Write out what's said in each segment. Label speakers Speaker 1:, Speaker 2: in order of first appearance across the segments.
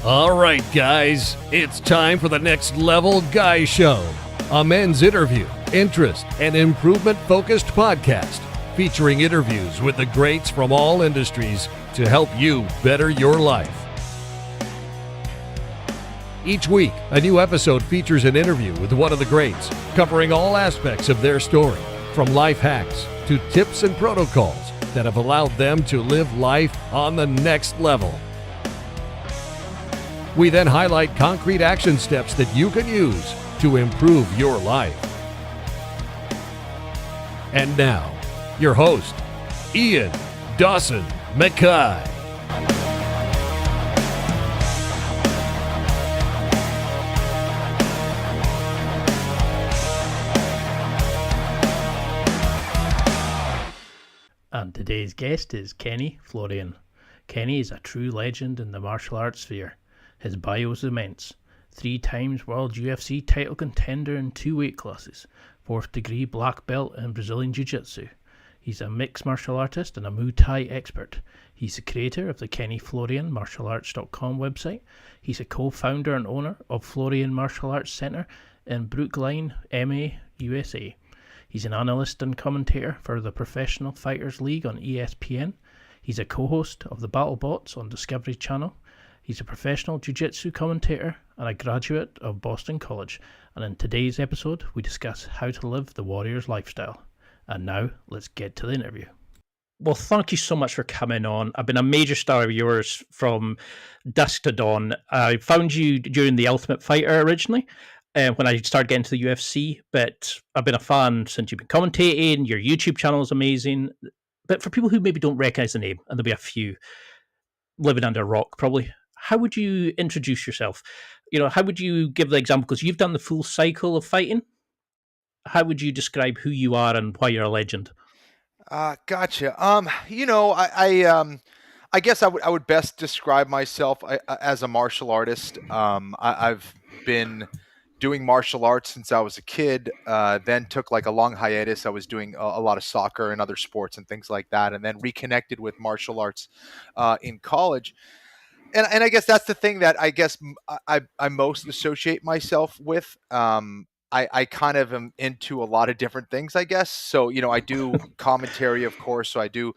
Speaker 1: All right, guys, it's time for the Next Level Guy Show, a men's interview, interest, and improvement-focused podcast featuring interviews with the greats from all industries to help you better your life. Each week, a new episode features an interview with one of the greats, covering all aspects of their story, from life hacks to tips and protocols that have allowed them to live life on the next level. We then highlight concrete action steps that you can use to improve your life. And now, your host, Ian Dawson McKay.
Speaker 2: And today's guest is Kenny Florian. Kenny is a true legend in the martial arts sphere. His bio is immense. 3 times World UFC title contender in 2 weight classes. 4th degree black belt in Brazilian Jiu-Jitsu. He's a mixed martial artist and a Muay Thai expert. He's the creator of the Kenny Florian martialarts.com website. He's a co-founder and owner of Florian Martial Arts Center in Brookline, MMA, USA. He's an analyst and commentator for the Professional Fighters League on ESPN. He's a co-host of the BattleBots on Discovery Channel. He's a professional jiu-jitsu commentator and a graduate of Boston College. And in today's episode, we discuss how to live the warrior's lifestyle. And now, let's get to the interview. Well, thank you so much for coming on. I've been a major star of yours from dusk to dawn. I found you during The Ultimate Fighter originally, when I started getting to the UFC, but I've been a fan since you've been commentating. Your YouTube channel is amazing. But for people who maybe don't recognize the name, and there'll be a few living under a rock probably, how would you introduce yourself? You know, how would you give the example? Because you've done the full cycle of fighting. How would you describe who you are and why you're a legend?
Speaker 3: Gotcha. I guess I would best describe myself as a martial artist. I've been doing martial arts since I was a kid, then took like a long hiatus. I was doing a lot of soccer and other sports and things like that, and then reconnected with martial arts in college. And I guess that's the thing that I guess I most associate myself with. I kind of am into a lot of different things, I guess. So, I do commentary, of course. So I do,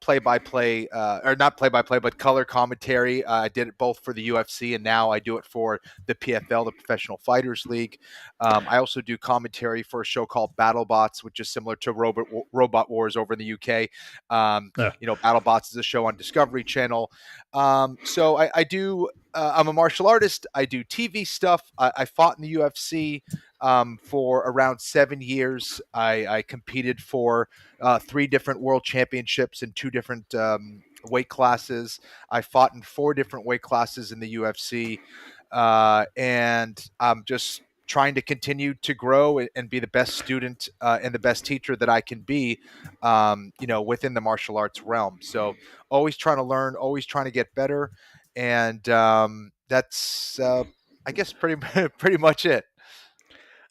Speaker 3: play-by-play, or not play-by-play, but color commentary. I did it both for the UFC, and now I do it for the PFL, the Professional Fighters League. I also do commentary for a show called BattleBots, which is similar to Robot Wars over in the UK. BattleBots is a show on Discovery Channel. So I do. I'm a martial artist. I do TV stuff. I fought in the UFC for around 7 years. I competed for 3 different world championships in 2 different weight classes. I fought in 4 different weight classes in the UFC. And I'm just trying to continue to grow and be the best student and the best teacher that I can be, within the martial arts realm. So always trying to learn, always trying to get better. And that's, I guess, pretty much it.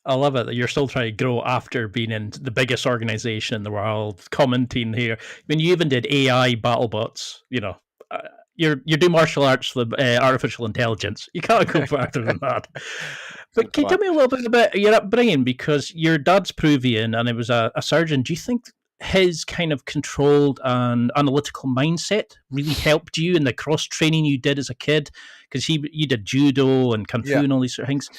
Speaker 2: I love it that you're still trying to grow after being in the biggest organization in the world, commenting here. I mean, you even did AI BattleBots. You're doing martial arts with artificial intelligence. You can't go further than that. But can you tell me a little bit about your upbringing? Because your dad's Peruvian and he was a surgeon. Do you think his kind of controlled and analytical mindset really helped you in the cross training you did as a kid? Because you did judo and kung fu and all these sort of things.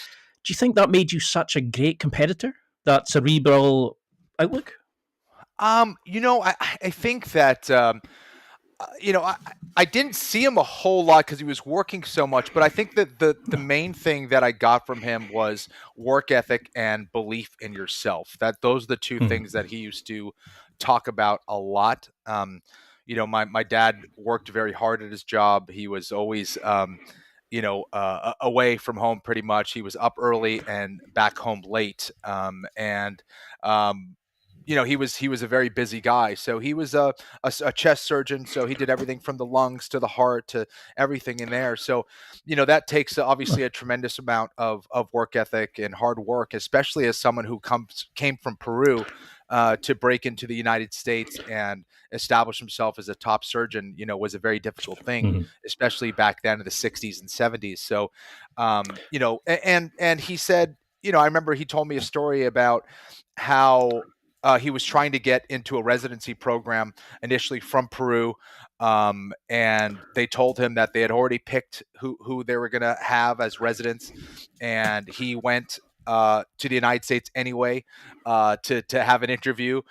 Speaker 2: Do you think that made you such a great competitor? That cerebral outlook?
Speaker 3: I think that I didn't see him a whole lot because he was working so much, but I think that the main thing that I got from him was work ethic and belief in yourself. That those are the 2 things that he used to talk about a lot. My dad worked very hard at his job. He was always away from home pretty much. He was up early and back home late. He was a very busy guy. So he was a chest surgeon. So he did everything from the lungs to the heart to everything in there. So, that takes obviously a tremendous amount of work ethic and hard work, especially as someone who came from Peru. to break into the United States and establish himself as a top surgeon, was a very difficult thing, especially back then in the 60s and 70s. So, and he said, I remember he told me a story about how he was trying to get into a residency program initially from Peru. And they told him that they had already picked who they were going to have as residents. And he went to the United States anyway to have an interview.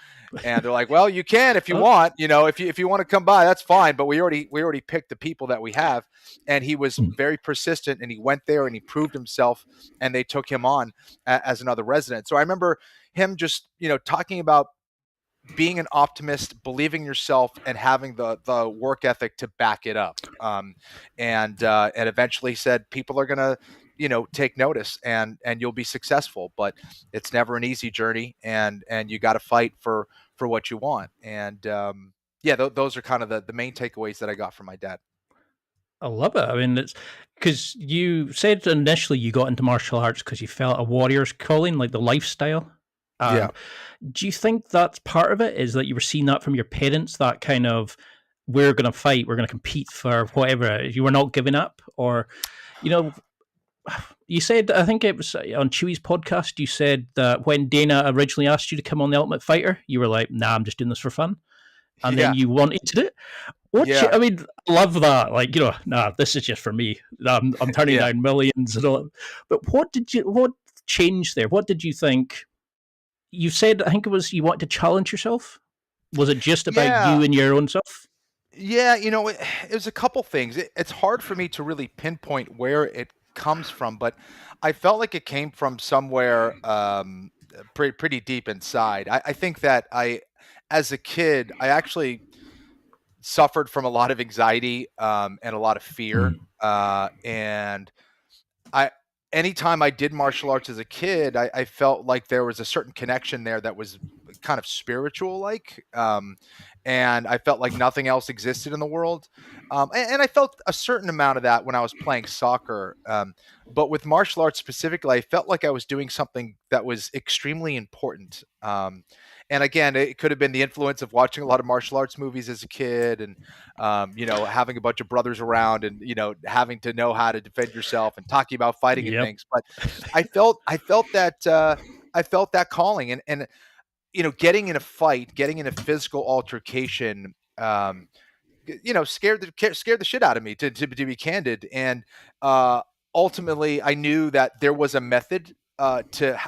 Speaker 3: And they're like, well, you can if you want, if you want to come by, that's fine. But we already picked the people that we have. And he was very persistent, and he went there and he proved himself, and they took him on as another resident. So I remember him just, talking about being an optimist, believing yourself, and having the work ethic to back it up. And eventually said, people are going to, take notice, and you'll be successful, but it's never an easy journey, and you got to fight for what you want. And those are kind of the main takeaways that I got from my dad.
Speaker 2: I love it. I mean, it's because you said initially you got into martial arts because you felt a warrior's calling, like the lifestyle.
Speaker 3: Yeah.
Speaker 2: Do you think that's part of it? Is that you were seeing that from your parents, that kind of, we're going to fight, we're going to compete for whatever, you were not giving up? Or, you said, I think it was on Chewy's podcast, you said that when Dana originally asked you to come on The Ultimate Fighter, you were like, nah, I'm just doing this for fun. And then you wanted to do it. I mean, I love that. Like, nah, this is just for me. I'm turning down millions and all. But what changed there? What did you think? You said, I think it was, you wanted to challenge yourself. Was it just about you and your own self?
Speaker 3: Yeah, it was a couple things. It's hard for me to really pinpoint where it comes from, but I felt like it came from somewhere pretty deep inside. I think that as a kid, I actually suffered from a lot of anxiety and a lot of fear. And anytime I did martial arts as a kid, I felt like there was a certain connection there that was kind of spiritual, and I felt like nothing else existed in the world. And I felt a certain amount of that when I was playing soccer. But with martial arts specifically, I felt like I was doing something that was extremely important. And again, it could have been the influence of watching a lot of martial arts movies as a kid, and having a bunch of brothers around, and having to know how to defend yourself and talking about fighting and things. But I felt that calling, and getting in a fight, getting in a physical altercation, scared the shit out of me, to be candid. And ultimately, I knew that there was a method to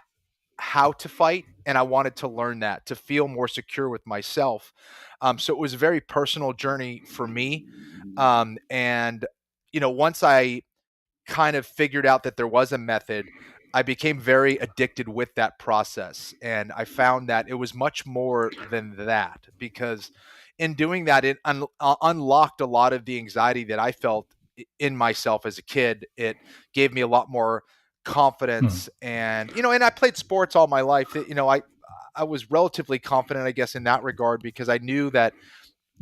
Speaker 3: how to fight, and I wanted to learn that to feel more secure with myself. So it was a very personal journey for me. And once I kind of figured out that there was a method, I became very addicted with that process. And I found that it was much more than that, because in doing that, it unlocked a lot of the anxiety that I felt in myself as a kid. It gave me a lot more confidence. And and I played sports all my life. I was relatively confident, I guess, in that regard, because I knew that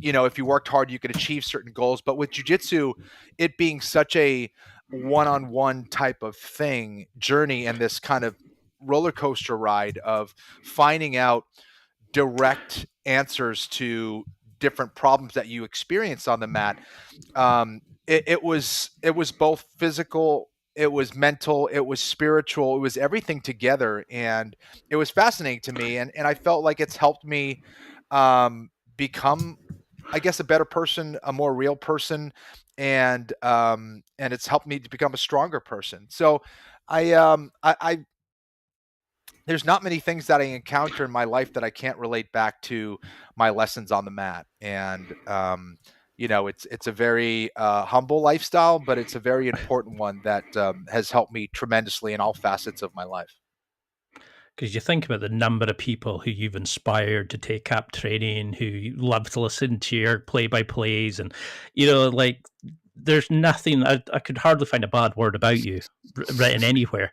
Speaker 3: if you worked hard, you could achieve certain goals. But with jiu-jitsu, it being such a one-on-one type of journey, and this kind of roller coaster ride of finding out direct answers to different problems that you experience on the mat, it was both physical, it was mental, it was spiritual, it was everything together. And it was fascinating to me. And I felt like it's helped me become, I guess, a better person, a more real person. And it's helped me to become a stronger person. So I there's not many things that I encounter in my life that I can't relate back to my lessons on the mat. And it's a very humble lifestyle, but it's a very important one that has helped me tremendously in all facets of my life.
Speaker 2: Because you think about the number of people who you've inspired to take up training, who love to listen to your play-by-plays, and there's nothing, I could hardly find a bad word about you written anywhere.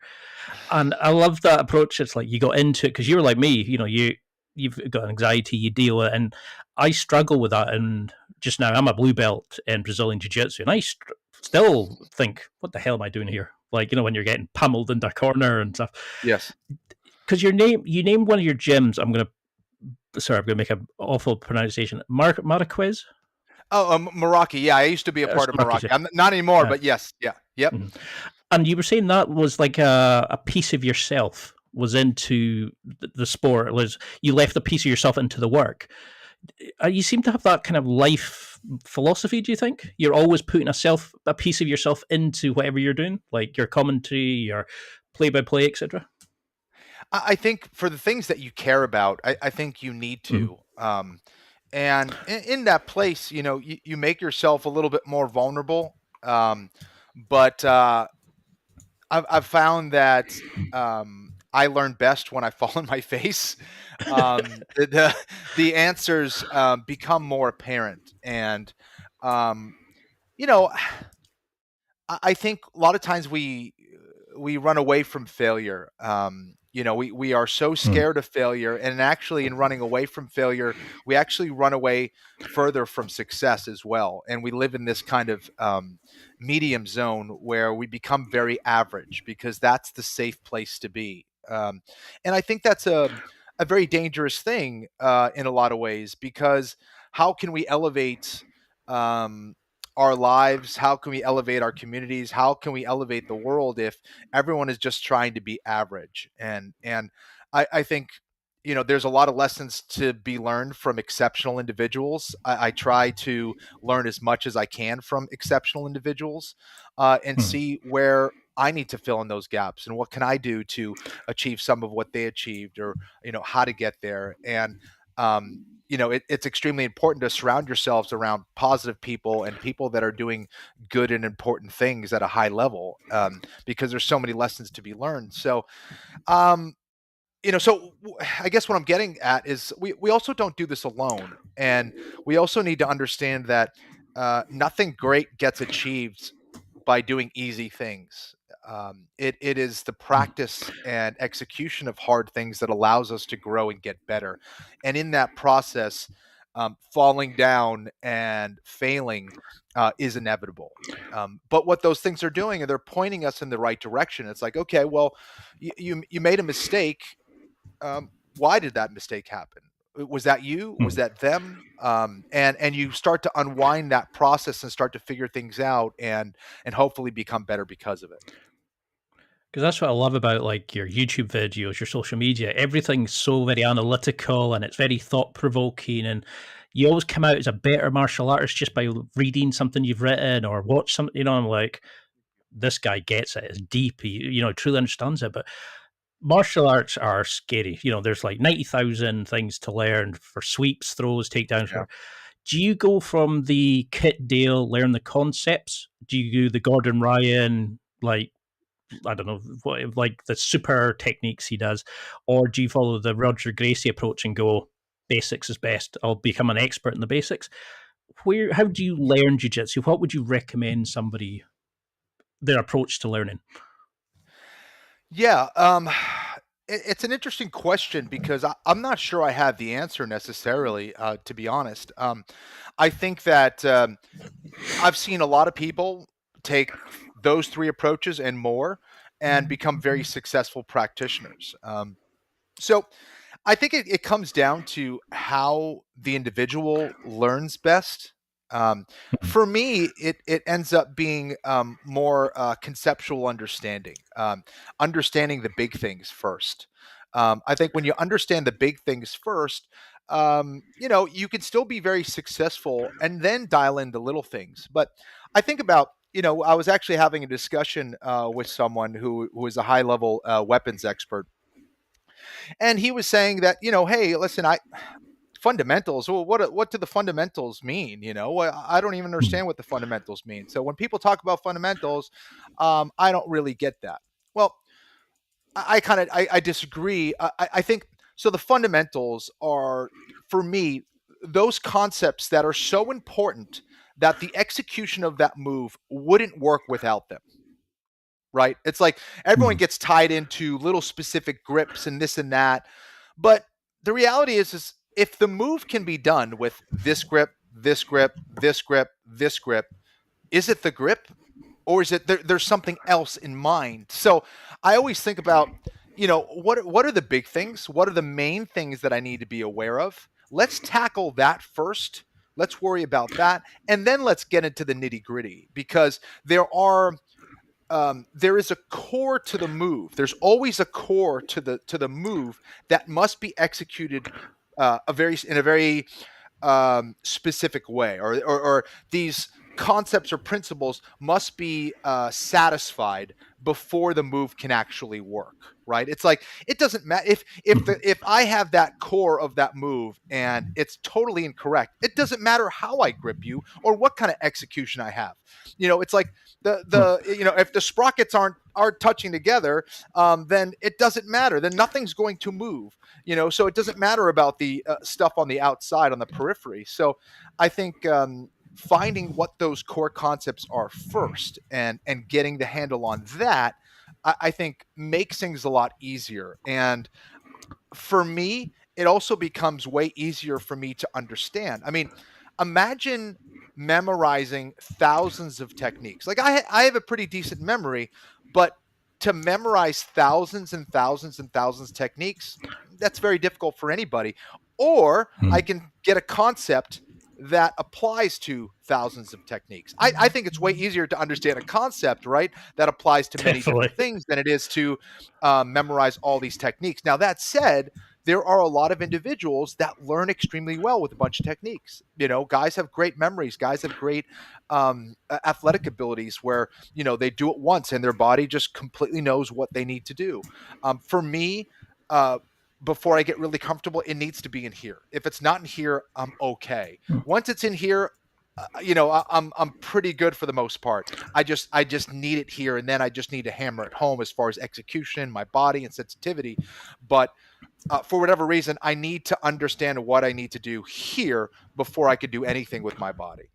Speaker 2: And I love that approach. It's like you got into it because you were like me, you've got anxiety, you deal with it, and I struggle with that. And just now, I'm a blue belt in Brazilian Jiu-Jitsu, and I still think, what the hell am I doing here? When you're getting pummeled into a corner and stuff.
Speaker 3: Yes.
Speaker 2: Because you named one of your gyms, I'm going to sorry, I'm going to make an awful pronunciation. Marquez?
Speaker 3: Oh, Meraki. Yeah, I used to be a part of Meraki. I'm not anymore, but yes. Yeah. Yep.
Speaker 2: Mhm. And you were saying that was like a piece of yourself was into the sport. It was you left a piece of yourself into the work. You seem to have that kind of life philosophy. Do you think you're always putting a piece of yourself into whatever you're doing, like your commentary, your play-by-play, etc.?
Speaker 3: I think for the things that you care about, I think you need to. And in that place, you make yourself a little bit more vulnerable. But I've found that I learn best when I fall on my face. The answers become more apparent, and um, you know, I think a lot of times we run away from failure. We are so scared of failure, and actually, in running away from failure, we actually run away further from success as well. And we live in this kind of medium zone where we become very average because that's the safe place to be. And I think that's a very dangerous thing in a lot of ways, because how can we elevate um, our lives? How can we elevate our communities? How can we elevate the world if everyone is just trying to be average? And I think there's a lot of lessons to be learned from exceptional individuals. I try to learn as much as I can from exceptional individuals and see where I need to fill in those gaps and what can I do to achieve some of what they achieved, or how to get there. And it's extremely important to surround yourselves around positive people and people that are doing good and important things at a high level, because there's so many lessons to be learned. So um, I guess what I'm getting at is we also don't do this alone. And we also need to understand that nothing great gets achieved by doing easy things. It is the practice and execution of hard things that allows us to grow and get better. And in that process, falling down and failing is inevitable. But what those things are doing, and they're pointing us in the right direction. It's like, okay, well, you made a mistake. Why did that mistake happen? Was that you? Was that them? And you start to unwind that process and start to figure things out, and hopefully become better because of it.
Speaker 2: Because that's what I love about like your YouTube videos, your social media. Everything's so very analytical and it's very thought provoking, and you always come out as a better martial artist just by reading something you've written or watch something. I'm like, this guy gets it. It's deep. He, truly understands it. But martial arts are scary. There's like 90,000 things to learn for sweeps, throws, takedowns.
Speaker 3: Yeah.
Speaker 2: Do you go from the Kit Dale, learn the concepts? Do you do the Gordon Ryan, like, I don't know, what, like the super techniques he does? Or do you follow the Roger Gracie approach and go, basics is best, I'll become an expert in the basics? How do you learn jiu-jitsu? What would you recommend somebody, their approach to learning?
Speaker 3: Yeah, it's an interesting question because I'm not sure I have the answer necessarily, to be honest. I think that I've seen a lot of people take those three approaches and more and become very successful practitioners. So I think it comes down to how the individual learns best. For me, it ends up being more conceptual understanding, understanding the big things first. I think when you understand the big things first, you can still be very successful and then dial in the little things. But I think about, I was actually having a discussion with someone who is a high level weapons expert. And he was saying that, hey, listen, fundamentals. Well, what do the fundamentals mean? I don't even understand what the fundamentals mean. So when people talk about fundamentals, I don't really get that. Well, I disagree. I think so. The fundamentals are, for me, those concepts that are so important that the execution of that move wouldn't work without them. Right? It's like everyone gets tied into little specific grips and this and that. But the reality is if the move can be done with this grip, this grip, this grip, this grip, is it the grip, or is it there's something else in mind? So I always think about, what are the big things? What are the main things that I need to be aware of? Let's tackle that first. Let's worry about that, and then let's get into the nitty gritty, because there is a core to the move. There's always a core to the move that must be executed in a very specific way, or these concepts or principles must be satisfied before the move can actually work. Right? It's like, it doesn't matter if I have that core of that move and it's totally incorrect. It doesn't matter how I grip you or what kind of execution I have. It's like if the sprockets aren't touching together, then it doesn't matter. Then nothing's going to move. So it doesn't matter about the stuff on the outside, on the periphery. So I think finding what those core concepts are first and getting the handle on that, I think makes things a lot easier. And for me, it also becomes way easier for me to understand. I mean, imagine memorizing thousands of techniques. Like I have a pretty decent memory, but to memorize thousands and thousands and thousands of techniques, that's very difficult for anybody. Or I can get a concept that applies to thousands of techniques. I think it's way easier to understand a concept, right, that applies to many different things than it is to memorize all these techniques. Now, that said, there are a lot of individuals that learn extremely well with a bunch of techniques. Guys have great memories. Guys have great athletic abilities where, they do it once and their body just completely knows what they need to do. For me, before I get really comfortable, it needs to be in here. If it's not in here, I'm okay. Once it's in here, I'm pretty good for the most part. I just need it here, and then I just need to hammer it home as far as execution, my body, and sensitivity. But for whatever reason, I need to understand what I need to do here before I could do anything with my body.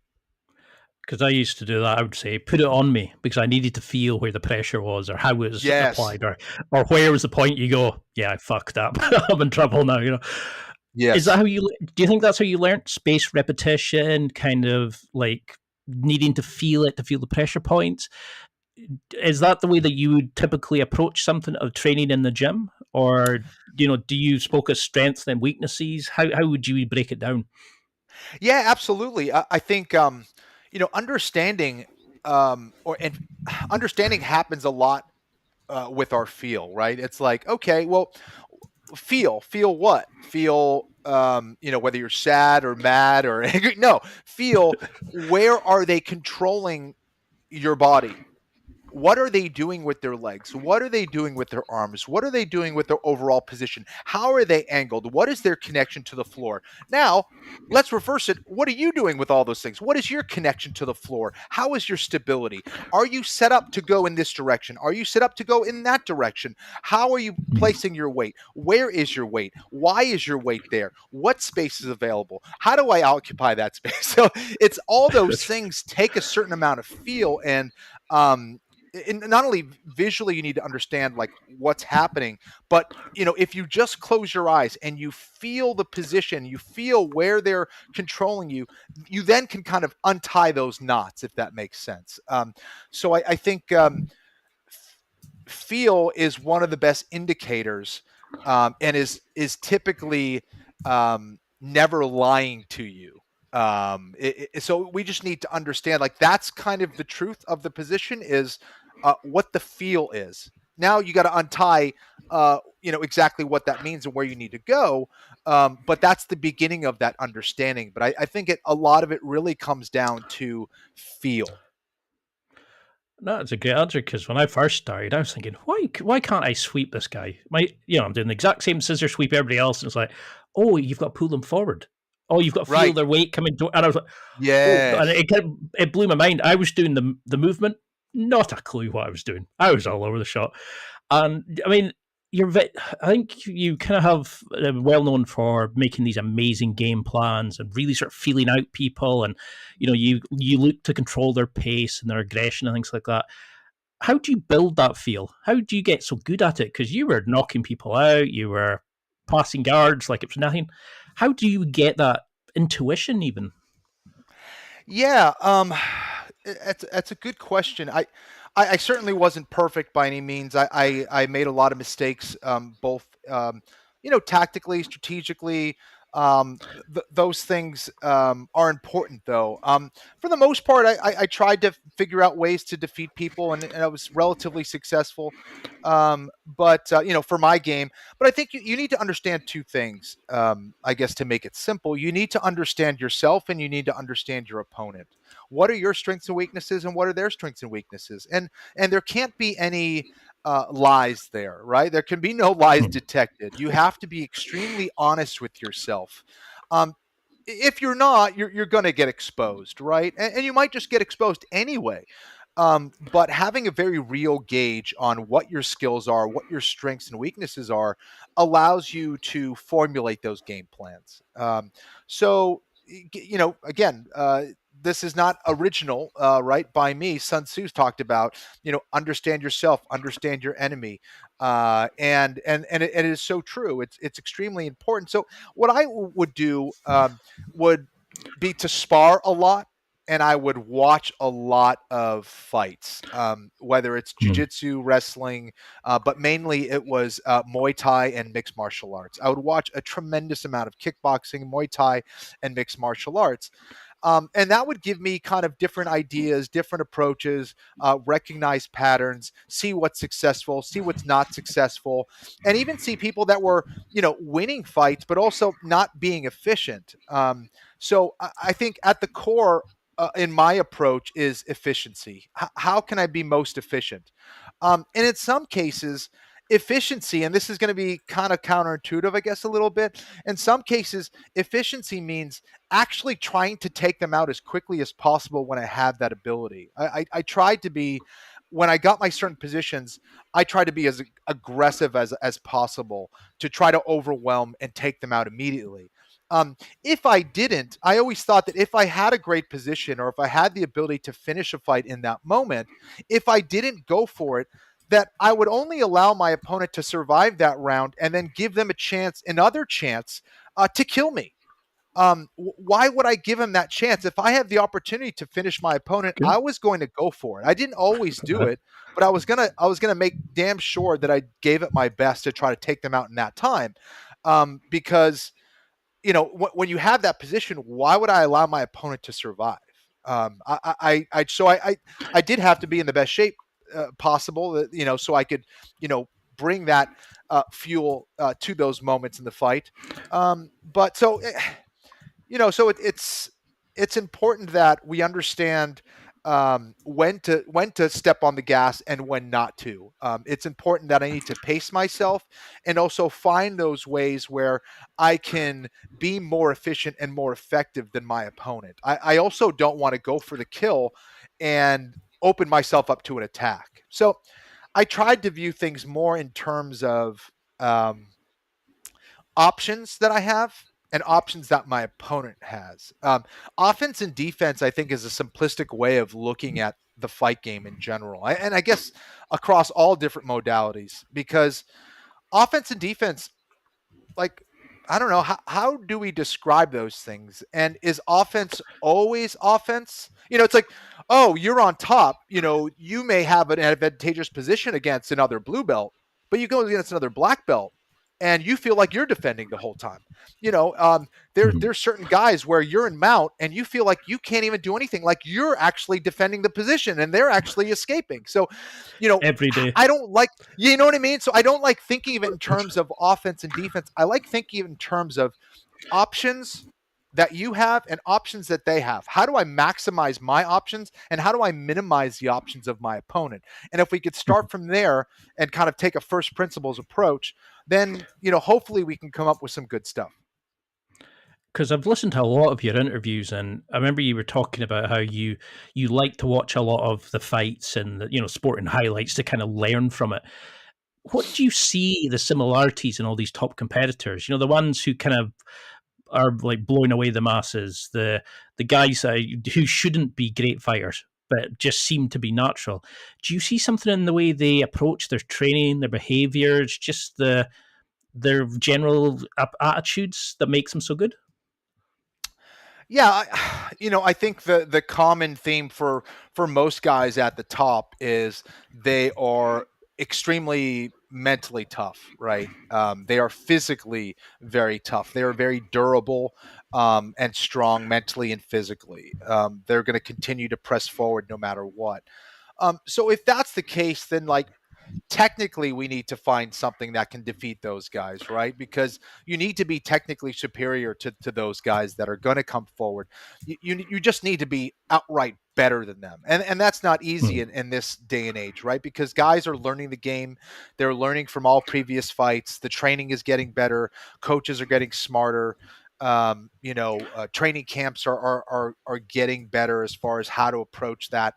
Speaker 2: Because I used to do that. I would say, put it on me, because I needed to feel where the pressure was or how it was applied, or where was the point you go, yeah, I fucked up. I'm in trouble now, Yes. Is that how do you think that's how you learned space repetition, kind of like needing to feel the pressure points? Is that the way that you would typically approach something of training in the gym? Or, do you focus strengths and weaknesses? How would you break it down?
Speaker 3: Yeah, absolutely. I think, understanding understanding happens a lot with our feel, right? It's like, okay, well, feel what? Feel, whether you're sad or mad or angry. No, feel, where are they controlling your body? What are they doing with their legs? What are they doing with their arms? What are they doing with their overall position? How are they angled? What is their connection to the floor? Now, let's reverse it. What are you doing with all those things? What is your connection to the floor? How is your stability? Are you set up to go in this direction? Are you set up to go in that direction? How are you placing your weight? Where is your weight? Why is your weight there? What space is available? How do I occupy that space? So it's all those things take a certain amount of feel, and not only visually you need to understand like what's happening, but if you just close your eyes and you feel the position, you feel where they're controlling you, you then can kind of untie those knots, if that makes sense. So I think feel is one of the best indicators, and is typically never lying to you. So we just need to understand, like, that's kind of the truth of the position, is what the feel is. Now you got to untie, exactly what that means and where you need to go. But that's the beginning of that understanding. But I think a lot of it really comes down to feel.
Speaker 2: No, it's a great answer, because when I first started, I was thinking, why can't I sweep this guy? I'm doing the exact same scissor sweep everybody else, and it's like, oh, you've got to pull them forward. Oh, you've got to feel their weight coming to, and I was like, yeah, and it blew my mind. I was doing the movement, not a clue what I was doing. I was all over the shop, and I mean, I think you kind of have well known for making these amazing game plans and really sort of feeling out people, and you look to control their pace and their aggression and things like that. How do you build that feel? How do you get so good at it? Because you were knocking people out, you were passing guards like it was nothing. How do you get that intuition even?
Speaker 3: Yeah, that's a good question. I certainly wasn't perfect by any means. I made a lot of mistakes, both tactically, strategically. Those things are important, though. For the most part, I tried to figure out ways to defeat people, and I was relatively successful. But for my game, but I think you need to understand two things. I guess to make it simple, you need to understand yourself, and you need to understand your opponent. What are your strengths and weaknesses, and what are their strengths and weaknesses? And there can't be any lies there, right? There can be no lies detected. You have to be extremely honest with yourself. Um, if you're not, you're going to get exposed, right? And you might just get exposed anyway. But having a very real gauge on what your skills are, what your strengths and weaknesses are, allows you to formulate those game plans. Again, this is not original, right? By me, Sun Tzu talked about, understand yourself, understand your enemy, and it is so true. It's extremely important. So what I would do would be to spar a lot, and I would watch a lot of fights, whether it's jiu-jitsu, wrestling, but mainly it was Muay Thai and mixed martial arts. I would watch a tremendous amount of kickboxing, Muay Thai, and mixed martial arts. And that would give me kind of different ideas, different approaches, recognize patterns, see what's successful, see what's not successful, and even see people that were, winning fights, but also not being efficient. So I think at the core, in my approach, is efficiency. How can I be most efficient? And in some cases, efficiency, and this is going to be kind of counterintuitive, I guess, a little bit. In some cases, efficiency means actually trying to take them out as quickly as possible when I have that ability. I tried to be, when I got my certain positions, I tried to be as aggressive as possible to try to overwhelm and take them out immediately. If I didn't, I always thought that if I had a great position, or if I had the ability to finish a fight in that moment, if I didn't go for it, that I would only allow my opponent to survive that round and then give them another chance to kill me. Why would I give him that chance? If I have the opportunity to finish my opponent, I was going to go for it. I didn't always do it, but I was gonna make damn sure that I gave it my best to try to take them out in that time. Because when you have that position, why would I allow my opponent to survive? I did have to be in the best shape possible, so I could, bring that fuel to those moments in the fight. But so, so it's important that we understand when to step on the gas and when not to. It's important that I need to pace myself and also find those ways where I can be more efficient and more effective than my opponent. I also don't want to go for the kill and open myself up to an attack. So I tried to view things more in terms of options that I have and options that my opponent has. Offense and defense, I think, is a simplistic way of looking at the fight game in general. And I guess across all different modalities, because offense and defense, like, I don't know, how do we describe those things? And is offense always offense? It's like, oh, you're on top. You may have an advantageous position against another blue belt, but you go against another black belt and you feel like you're defending the whole time. There's certain guys where you're in mount and you feel like you can't even do anything, like you're actually defending the position and they're actually escaping. So,
Speaker 2: every day.
Speaker 3: I don't like, you know what I mean? So I don't like thinking of it in terms of offense and defense. I like thinking of it in terms of options that you have and options that they have. How do I maximize my options and how do I minimize the options of my opponent? And if we could start from there and kind of take a first principles approach, then, hopefully we can come up with some good stuff.
Speaker 2: Because I've listened to a lot of your interviews, and I remember you were talking about how you like to watch a lot of the fights and the, sporting highlights to kind of learn from it. What do you see the similarities in all these top competitors? The ones who kind of are like blowing away the masses, the guys who shouldn't be great fighters but just seem to be natural. Do you see something in the way they approach their training, their behaviors, just their general attitudes that makes them so good?
Speaker 3: Yeah, I think the common theme for most guys at the top is they are extremely mentally tough, right? They are physically very tough. They are very durable and strong mentally and physically. They're going to continue to press forward no matter what. So if that's the case, then like technically we need to find something that can defeat those guys, right? Because you need to be technically superior to those guys that are going to come forward. You just need to be outright better than them. And that's not easy in this day and age, right? Because guys are learning the game. They're learning from all previous fights. The training is getting better. Coaches are getting smarter. Training camps are getting better as far as how to approach that.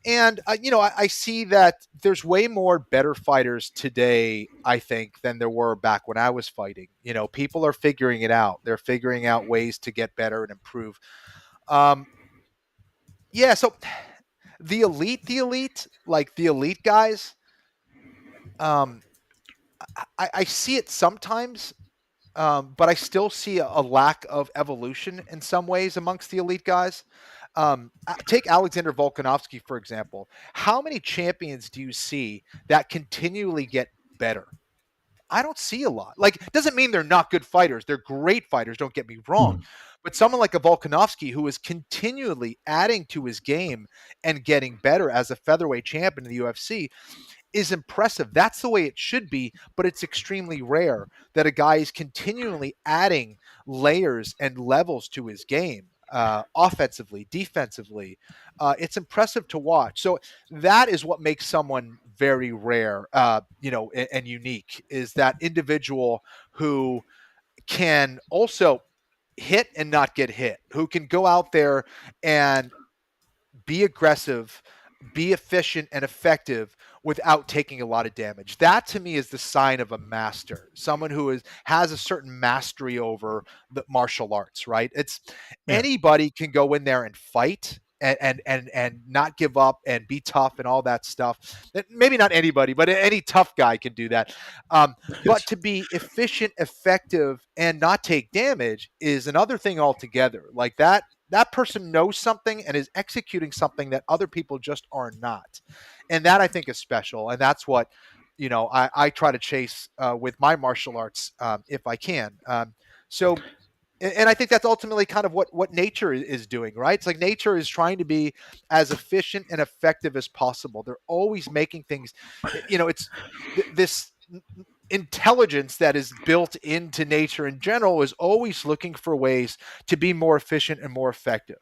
Speaker 3: And, I see that there's way more better fighters today, I think, than there were back when I was fighting. People are figuring it out. They're figuring out ways to get better and improve. So like the elite guys, I see it sometimes, but I still see a lack of evolution in some ways amongst the elite guys. Take Alexander Volkanovski, for example. How many champions do you see that continually get better? I don't see a lot. Like, doesn't mean they're not good fighters. They're great fighters, don't get me wrong. But someone like a Volkanovski who is continually adding to his game and getting better as a featherweight champion in the UFC is impressive. That's the way it should be, but it's extremely rare that a guy is continually adding layers and levels to his game, offensively, defensively. It's impressive to watch. So that is what makes someone very rare, and unique, is that individual who can also hit and not get hit, who can go out there and be aggressive, be efficient and effective without taking a lot of damage. That to me is the sign of a master, someone who has a certain mastery over the martial arts, right? It's anybody can go in there and fight and not give up and be tough and all that stuff. Maybe not anybody, but any tough guy can do that. But to be efficient, effective, and not take damage is another thing altogether. Like that person knows something and is executing something that other people just are not. And that I think is special. And that's what, I try to chase with my martial arts if I can. And I think that's ultimately kind of what nature is doing, right? It's like nature is trying to be as efficient and effective as possible. They're always making things, it's this intelligence that is built into nature in general is always looking for ways to be more efficient and more effective,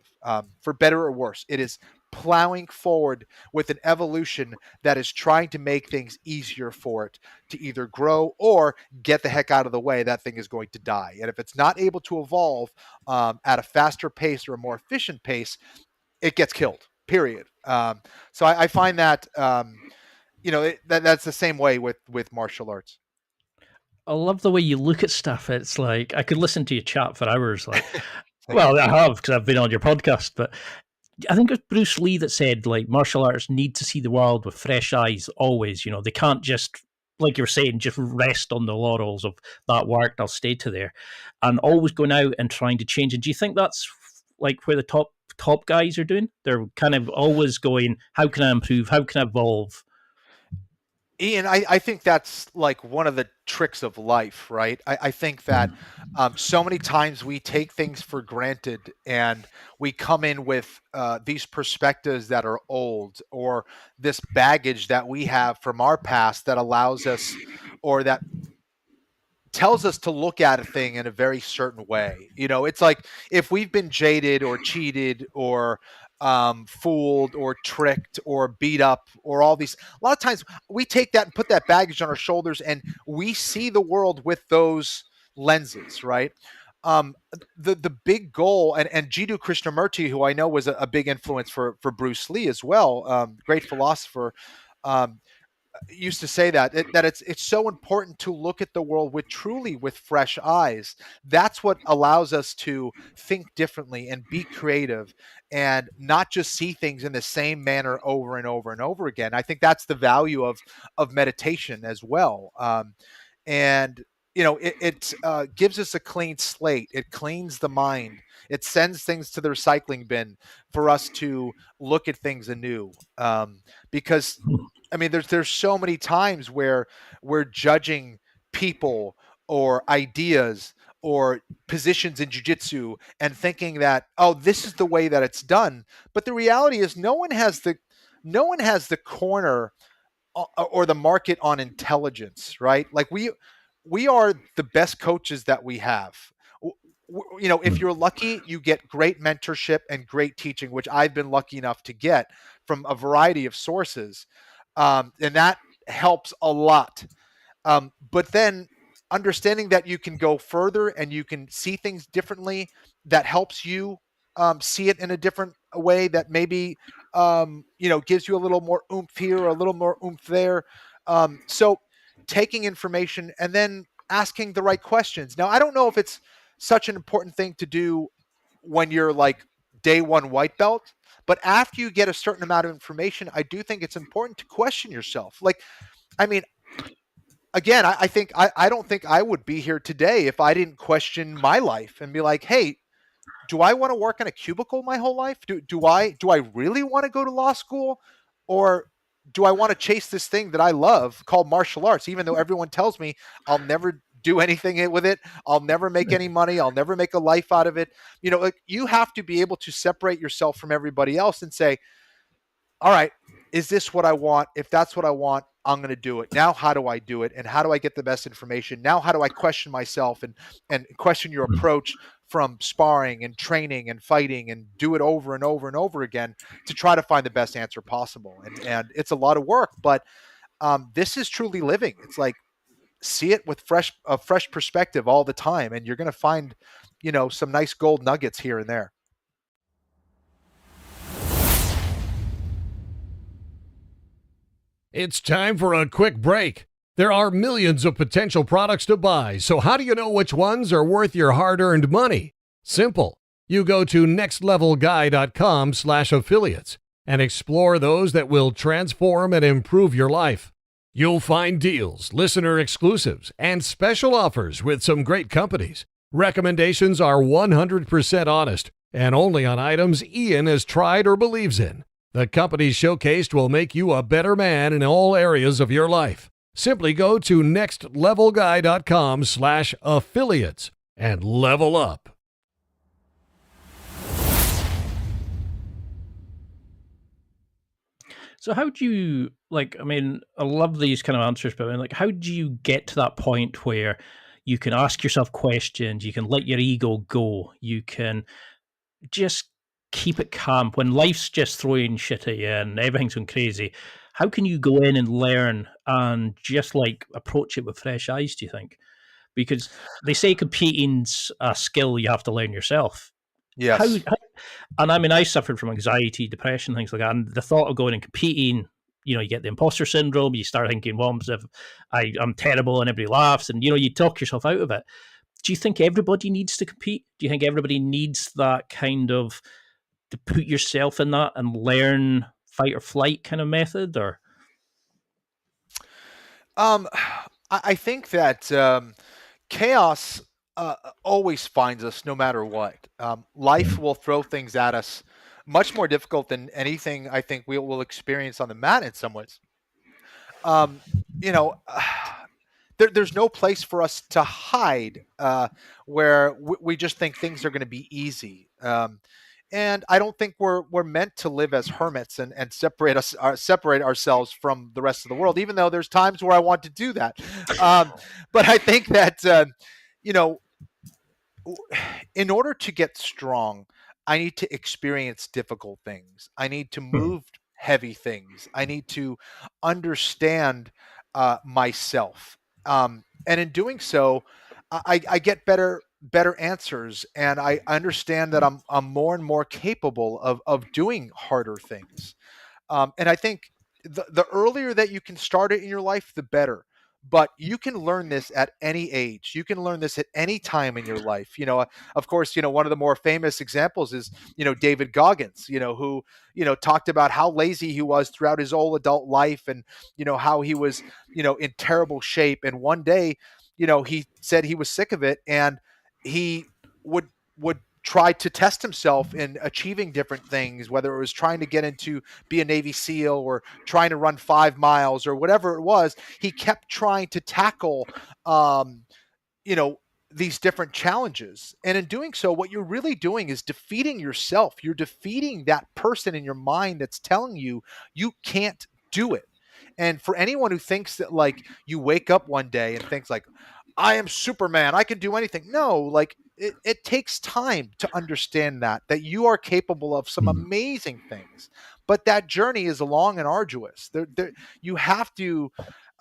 Speaker 3: for better or worse. It is plowing forward with an evolution that is trying to make things easier for it to either grow or get the heck out of the way. That thing is going to die. And if it's not able to evolve at a faster pace or a more efficient pace, it gets killed, period. So I find that, that's the same way with martial arts.
Speaker 2: I love the way you look at stuff. It's like I could listen to you chat for hours. Like, well, I have because I've been on your podcast. But I think it was Bruce Lee that said, like, martial arts need to see the world with fresh eyes always. They can't just, like you were saying, just rest on the laurels of that worked, I'll stay to there, and always going out and trying to change. And do you think that's like where the top guys are doing? They're kind of always going, how can I improve? How can I evolve?
Speaker 3: Ian, I think that's like one of the tricks of life, right? I think that so many times we take things for granted and we come in with these perspectives that are old, or this baggage that we have from our past that allows us, or that tells us to look at a thing in a very certain way. It's like if we've been jaded or cheated or fooled or tricked or beat up or all these, a lot of times we take that and put that baggage on our shoulders and we see the world with those lenses, right? The big goal, and Jiddu Krishnamurti, who I know was a big influence for Bruce Lee as well, great philosopher, used to say that it's so important to look at the world with fresh eyes. That's what allows us to think differently and be creative and not just see things in the same manner over and over and over again. I think that's the value of meditation as well. And it gives us a clean slate. It cleans the mind. It sends things to the recycling bin for us to look at things anew. Because I mean, there's so many times where we're judging people or ideas or positions in jiu-jitsu and thinking that, oh, this is the way that it's done. But the reality is no one has the corner or the market on intelligence, right? Like we are the best coaches that we have. If you're lucky, you get great mentorship and great teaching, which I've been lucky enough to get from a variety of sources, and that helps a lot. But then understanding that you can go further and you can see things differently, that helps you see it in a different way, that maybe gives you a little more oomph here or a little more oomph there. So taking information and then asking the right questions. Now, I don't know if it's such an important thing to do when you're like day one white belt, but after you get a certain amount of information, I do think it's important to question yourself. Like, I mean, again, I don't think I would be here today if I didn't question my life and be like, hey, do I want to work in a cubicle my whole life? Do I really want to go to law school, or do I want to chase this thing that I love called martial arts? Even though everyone tells me I'll never do anything with it, I'll never make any money, I'll never make a life out of it. Like, you have to be able to separate yourself from everybody else and say, all right, is this what I want? If that's what I want, I'm going to do it. Now, how do I do it? And how do I get the best information? Now, how do I question myself and question your approach from sparring and training and fighting, and do it over and over and over again to try to find the best answer possible? And it's a lot of work, but this is truly living. It's like, see it with a fresh perspective all the time, and you're going to find, some nice gold nuggets here and there.
Speaker 1: It's time for a quick break. There are millions of potential products to buy, so how do you know which ones are worth your hard-earned money? Simple. You go to nextlevelguy.com/affiliates and explore those that will transform and improve your life. You'll find deals, listener exclusives, and special offers with some great companies. Recommendations are 100% honest and only on items Ian has tried or believes in. The companies showcased will make you a better man in all areas of your life. Simply go to nextlevelguy.com/affiliates and level up.
Speaker 2: So how do you, I love these kind of answers, but how do you get to that point where you can ask yourself questions, you can let your ego go, you can just keep it calm when life's just throwing shit at you and everything's going crazy? How can you go in and learn and just approach it with fresh eyes, do you think? Because they say competing's a skill you have to learn yourself.
Speaker 3: Yes.
Speaker 2: And I suffered from anxiety, depression, things like that. And the thought of going and competing, you get the imposter syndrome. You start thinking, well, I'm terrible and everybody laughs. And, you talk yourself out of it. Do you think everybody needs to compete? Do you think everybody needs that kind of, to put yourself in that and learn fight or flight kind of method? Or
Speaker 3: I think that chaos always finds us no matter what. Life will throw things at us much more difficult than anything I think we will experience on the mat in some ways. There's no place for us to hide where we just think things are going to be easy. And I don't think we're meant to live as hermits and separate ourselves from the rest of the world, even though there's times where I want to do that. But I think that, in order to get strong, I need to experience difficult things. I need to move heavy things. I need to understand myself. And in doing so, I get better answers, and I understand that I'm more and more capable of doing harder things. And I think the earlier that you can start it in your life, the better. But you can learn this at any age. You can learn this at any time in your life. Of course, one of the more famous examples is, David Goggins, who, talked about how lazy he was throughout his whole adult life, and, how he was, in terrible shape. And one day, he said he was sick of it, and he would try to test himself in achieving different things, whether it was trying to get into be a Navy SEAL or trying to run 5 miles or whatever it was. He kept trying to tackle, you know, these different challenges. And in doing so, what you're really doing is defeating yourself. You're defeating that person in your mind that's telling you you can't do it. And for anyone who thinks that like you wake up one day and thinks like, I am Superman, I can do anything. No, like it takes time to understand that you are capable of some amazing things, but that journey is long and arduous. You have to,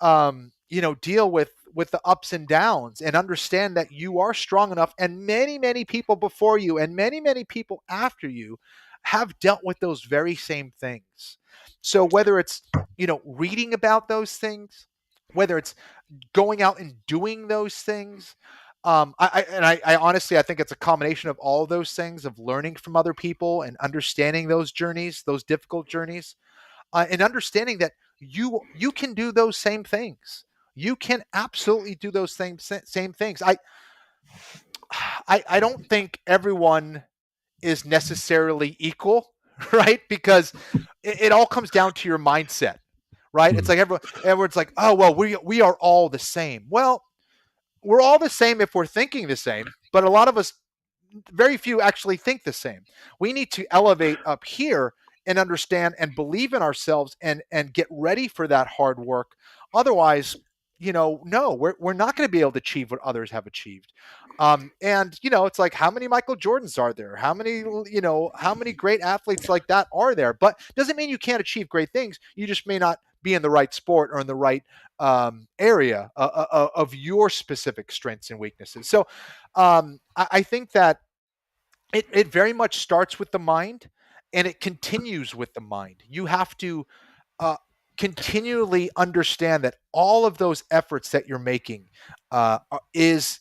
Speaker 3: deal with the ups and downs and understand that you are strong enough, and many, many people before you and many, many people after you have dealt with those very same things. So whether it's, reading about those things, whether it's going out and doing those things, I honestly, I think it's a combination of all of those things, of learning from other people and understanding those journeys, those difficult journeys, and understanding that you can do those same things. You can absolutely do those same things. I don't think everyone is necessarily equal, right? Because it all comes down to your mindset, right? It's like everyone's like, oh well, we are all the same. Well, we're all the same if we're thinking the same, but a lot of us, very few actually think the same. We need to elevate up here and understand and believe in ourselves and get ready for that hard work. Otherwise, no, we're not going to be able to achieve what others have achieved. And it's like, how many Michael Jordans are there? How many great athletes like that are there? But doesn't mean you can't achieve great things. You just may not be in the right sport or in the right area of your specific strengths and weaknesses. So I think that it very much starts with the mind, and it continues with the mind. You have to continually understand that all of those efforts that you're making is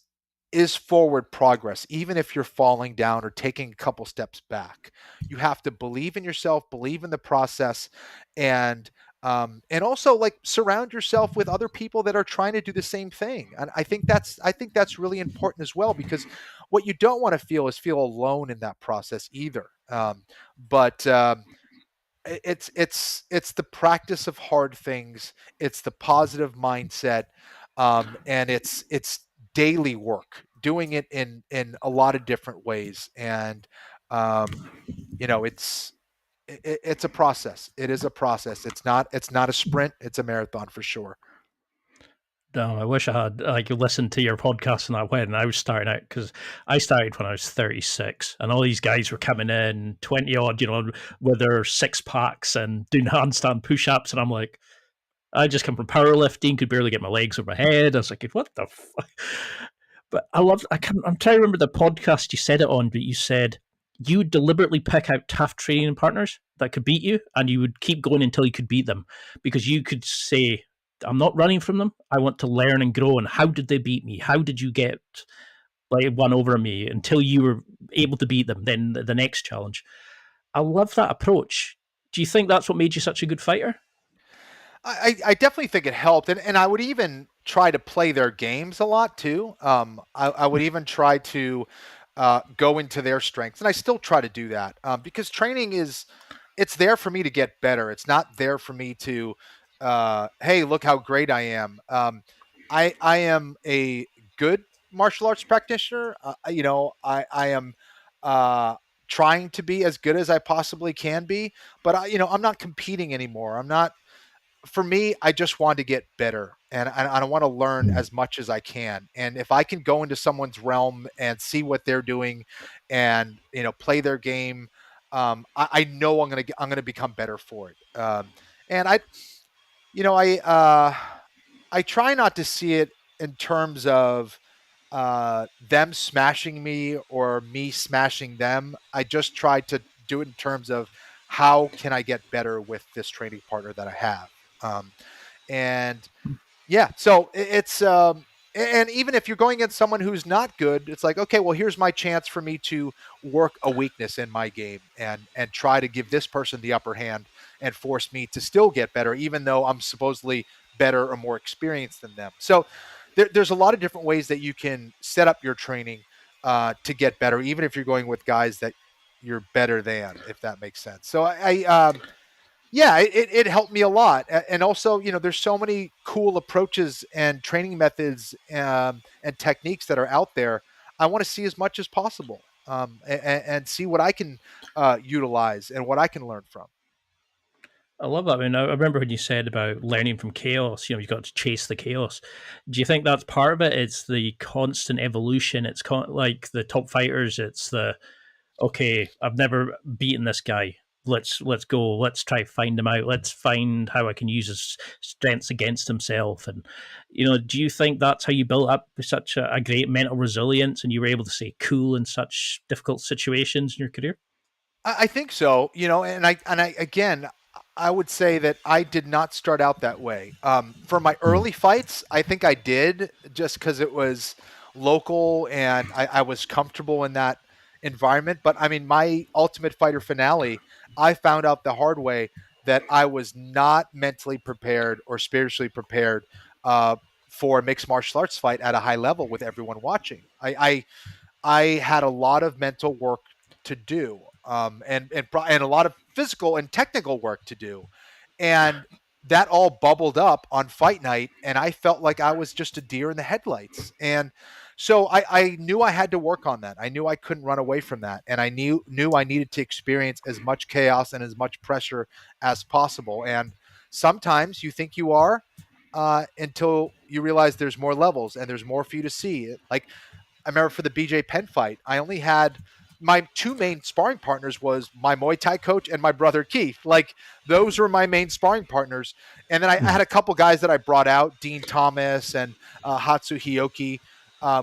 Speaker 3: forward progress, even if you're falling down or taking a couple steps back. You have to believe in yourself, believe in the process, and also like surround yourself with other people that are trying to do the same thing. And I think that's really important as well, because what you don't want to feel is feel alone in that process either. But it's the practice of hard things. It's the positive mindset, and it's daily work, doing it in a lot of different ways. And it's a process. It is a process. It's not a sprint. It's a marathon for sure.
Speaker 2: Damn, I wish I had listened to your podcast and that when I was starting out, because I started when I was 36, and all these guys were coming in 20 odd, with their 6-packs and doing handstand push-ups, and I'm like, I just come from powerlifting, could barely get my legs over my head. I was like, what the fuck? But I'm trying to remember the podcast you said it on, but you said you would deliberately pick out tough training partners that could beat you, and you would keep going until you could beat them, because you could say, I'm not running from them. I want to learn and grow. And how did they beat me? How did you get one over me until you were able to beat them? Then the next challenge. I love that approach. Do you think that's what made you such a good fighter?
Speaker 3: I definitely think it helped. And I would even try to play their games a lot too. I would even try to go into their strengths. And I still try to do that because training it's there for me to get better. It's not there for me to, hey, look how great I am. I am a good martial arts practitioner. I am trying to be as good as I possibly can be, but I'm not competing anymore. I'm not. For me, I just want to get better, and I want to learn as much as I can. And if I can go into someone's realm and see what they're doing, and play their game, I know I'm gonna become better for it. And I try not to see it in terms of them smashing me or me smashing them. I just try to do it in terms of how can I get better with this training partner that I have. And yeah, so it's and even if you're going against someone who's not good, it's like, okay, well, here's my chance for me to work a weakness in my game and try to give this person the upper hand and force me to still get better, even though I'm supposedly better or more experienced than them. So there's a lot of different ways that you can set up your training to get better, even if you're going with guys that you're better than, if that makes sense. So yeah, it helped me a lot. And also, there's so many cool approaches and training methods and techniques that are out there. I want to see as much as possible and see what I can utilize and what I can learn from.
Speaker 2: I love that. I mean, I remember when you said about learning from chaos, you've got to chase the chaos. Do you think that's part of it? It's the constant evolution. It's like the top fighters. It's the, okay, I've never beaten this guy. Let's go. Let's try to find him out. Let's find how I can use his strengths against himself. And, do you think that's how you built up such a great mental resilience and you were able to stay cool in such difficult situations in your career?
Speaker 3: I think so, and I again, I would say that I did not start out that way. For my early fights, I think I did, just because it was local and I was comfortable in that environment. But I mean, my Ultimate Fighter finale, I found out the hard way that I was not mentally prepared or spiritually prepared for a mixed martial arts fight at a high level with everyone watching. I had a lot of mental work to do, and a lot of physical and technical work to do, and that all bubbled up on fight night, and I felt like I was just a deer in the headlights. And so I knew I had to work on that. I knew I couldn't run away from that, and I knew I needed to experience as much chaos and as much pressure as possible. And sometimes you think you are, until you realize there's more levels and there's more for you to see. Like, I remember for the BJ Penn fight, I only had my two main sparring partners was my Muay Thai coach and my brother Keith. Like, those were my main sparring partners. And then I had a couple guys that I brought out, Dean Thomas and Hatsu Hioki,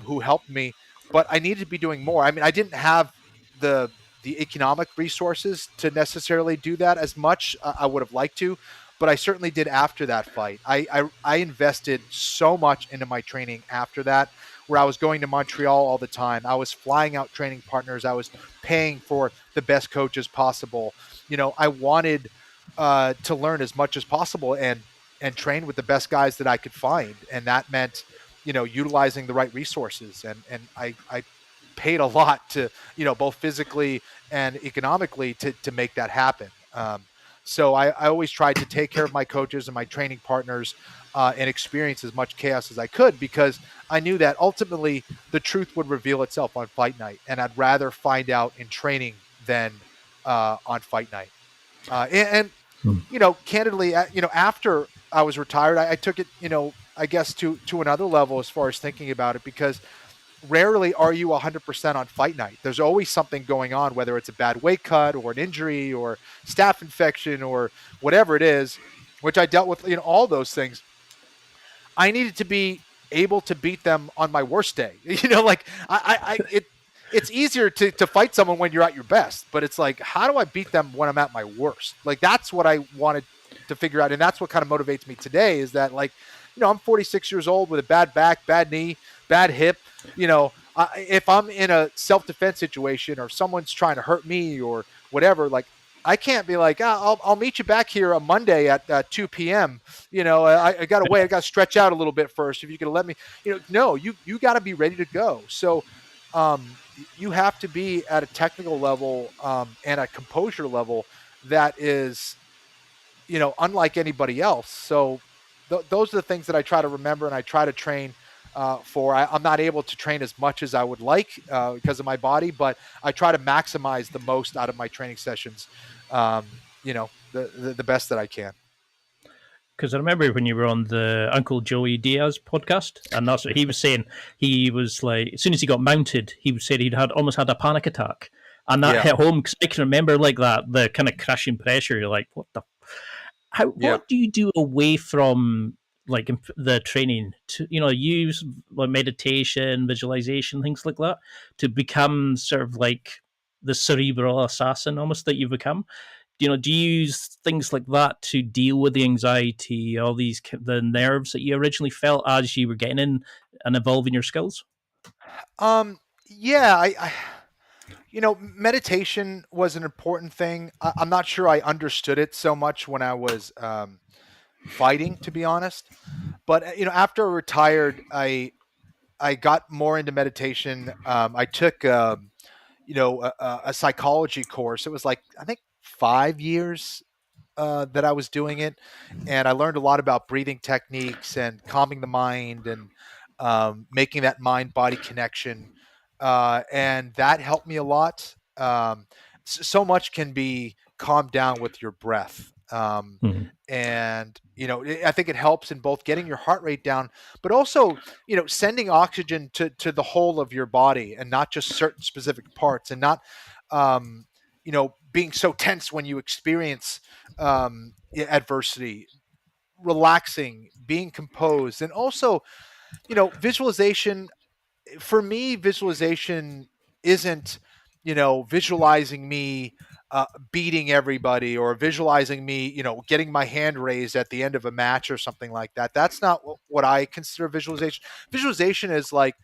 Speaker 3: who helped me. But I needed to be doing more. I mean, I didn't have the economic resources to necessarily do that as much. I would have liked to, but I certainly did after that fight. I invested so much into my training after that, where I was going to Montreal all the time. I was flying out training partners. I was paying for the best coaches possible. I wanted to learn as much as possible and train with the best guys that I could find. And that meant, utilizing the right resources. And I paid a lot to, both physically and economically to make that happen. So I always tried to take care of my coaches and my training partners and experience as much chaos as I could, because I knew that ultimately the truth would reveal itself on fight night, and I'd rather find out in training than on fight night. Candidly, after I was retired, I took it, I guess to another level as far as thinking about it, because rarely are you 100% on fight night. There's always something going on, whether it's a bad weight cut or an injury or staph infection or whatever it is, which I dealt with, all those things. I needed to be able to beat them on my worst day. It's easier to fight someone when you're at your best, but it's like, how do I beat them when I'm at my worst? Like, that's what I wanted to figure out. And that's what kind of motivates me today, is that, like, I'm 46 years old with a bad back, bad knee, bad hip. If I'm in a self-defense situation or someone's trying to hurt me or whatever, like, I can't be like, I'll meet you back here on Monday at 2 p.m. I got to wait. I got to stretch out a little bit first. If you could let me, no, you got to be ready to go. So you have to be at a technical level and a composure level that is, unlike anybody else. So those are the things that I try to remember and I try to train for. I'm not able to train as much as I would like because of my body, but I try to maximize the most out of my training sessions, the best that I can.
Speaker 2: Because I remember when you were on the Uncle Joey Diaz podcast, and that's what he was saying. He was like, as soon as he got mounted, he said he'd almost had a panic attack. And that hit home, because I can remember like that, the kind of crushing pressure. You're like, what do you do away from like the training to, use like meditation, visualization, things like that, to become sort of like the cerebral assassin almost that you've become? Do you use things like that to deal with the anxiety, the nerves that you originally felt as you were getting in and evolving your skills?
Speaker 3: Yeah, meditation was an important thing. I'm not sure I understood it so much when I was fighting, to be honest. But after I retired, I got more into meditation. I took a psychology course. It was like, I think, 5 years that I was doing it, and I learned a lot about breathing techniques and calming the mind and making that mind body connection, and that helped me a lot. So much can be calmed down with your breath.
Speaker 2: Mhm.
Speaker 3: And I think it helps in both getting your heart rate down, but also sending oxygen to the whole of your body and not just certain specific parts, and not being so tense when you experience adversity. Relaxing, being composed, and also visualization. For me, visualization isn't visualizing me beating everybody, or visualizing me getting my hand raised at the end of a match or something like that. That's not what I consider visualization. Visualization is like,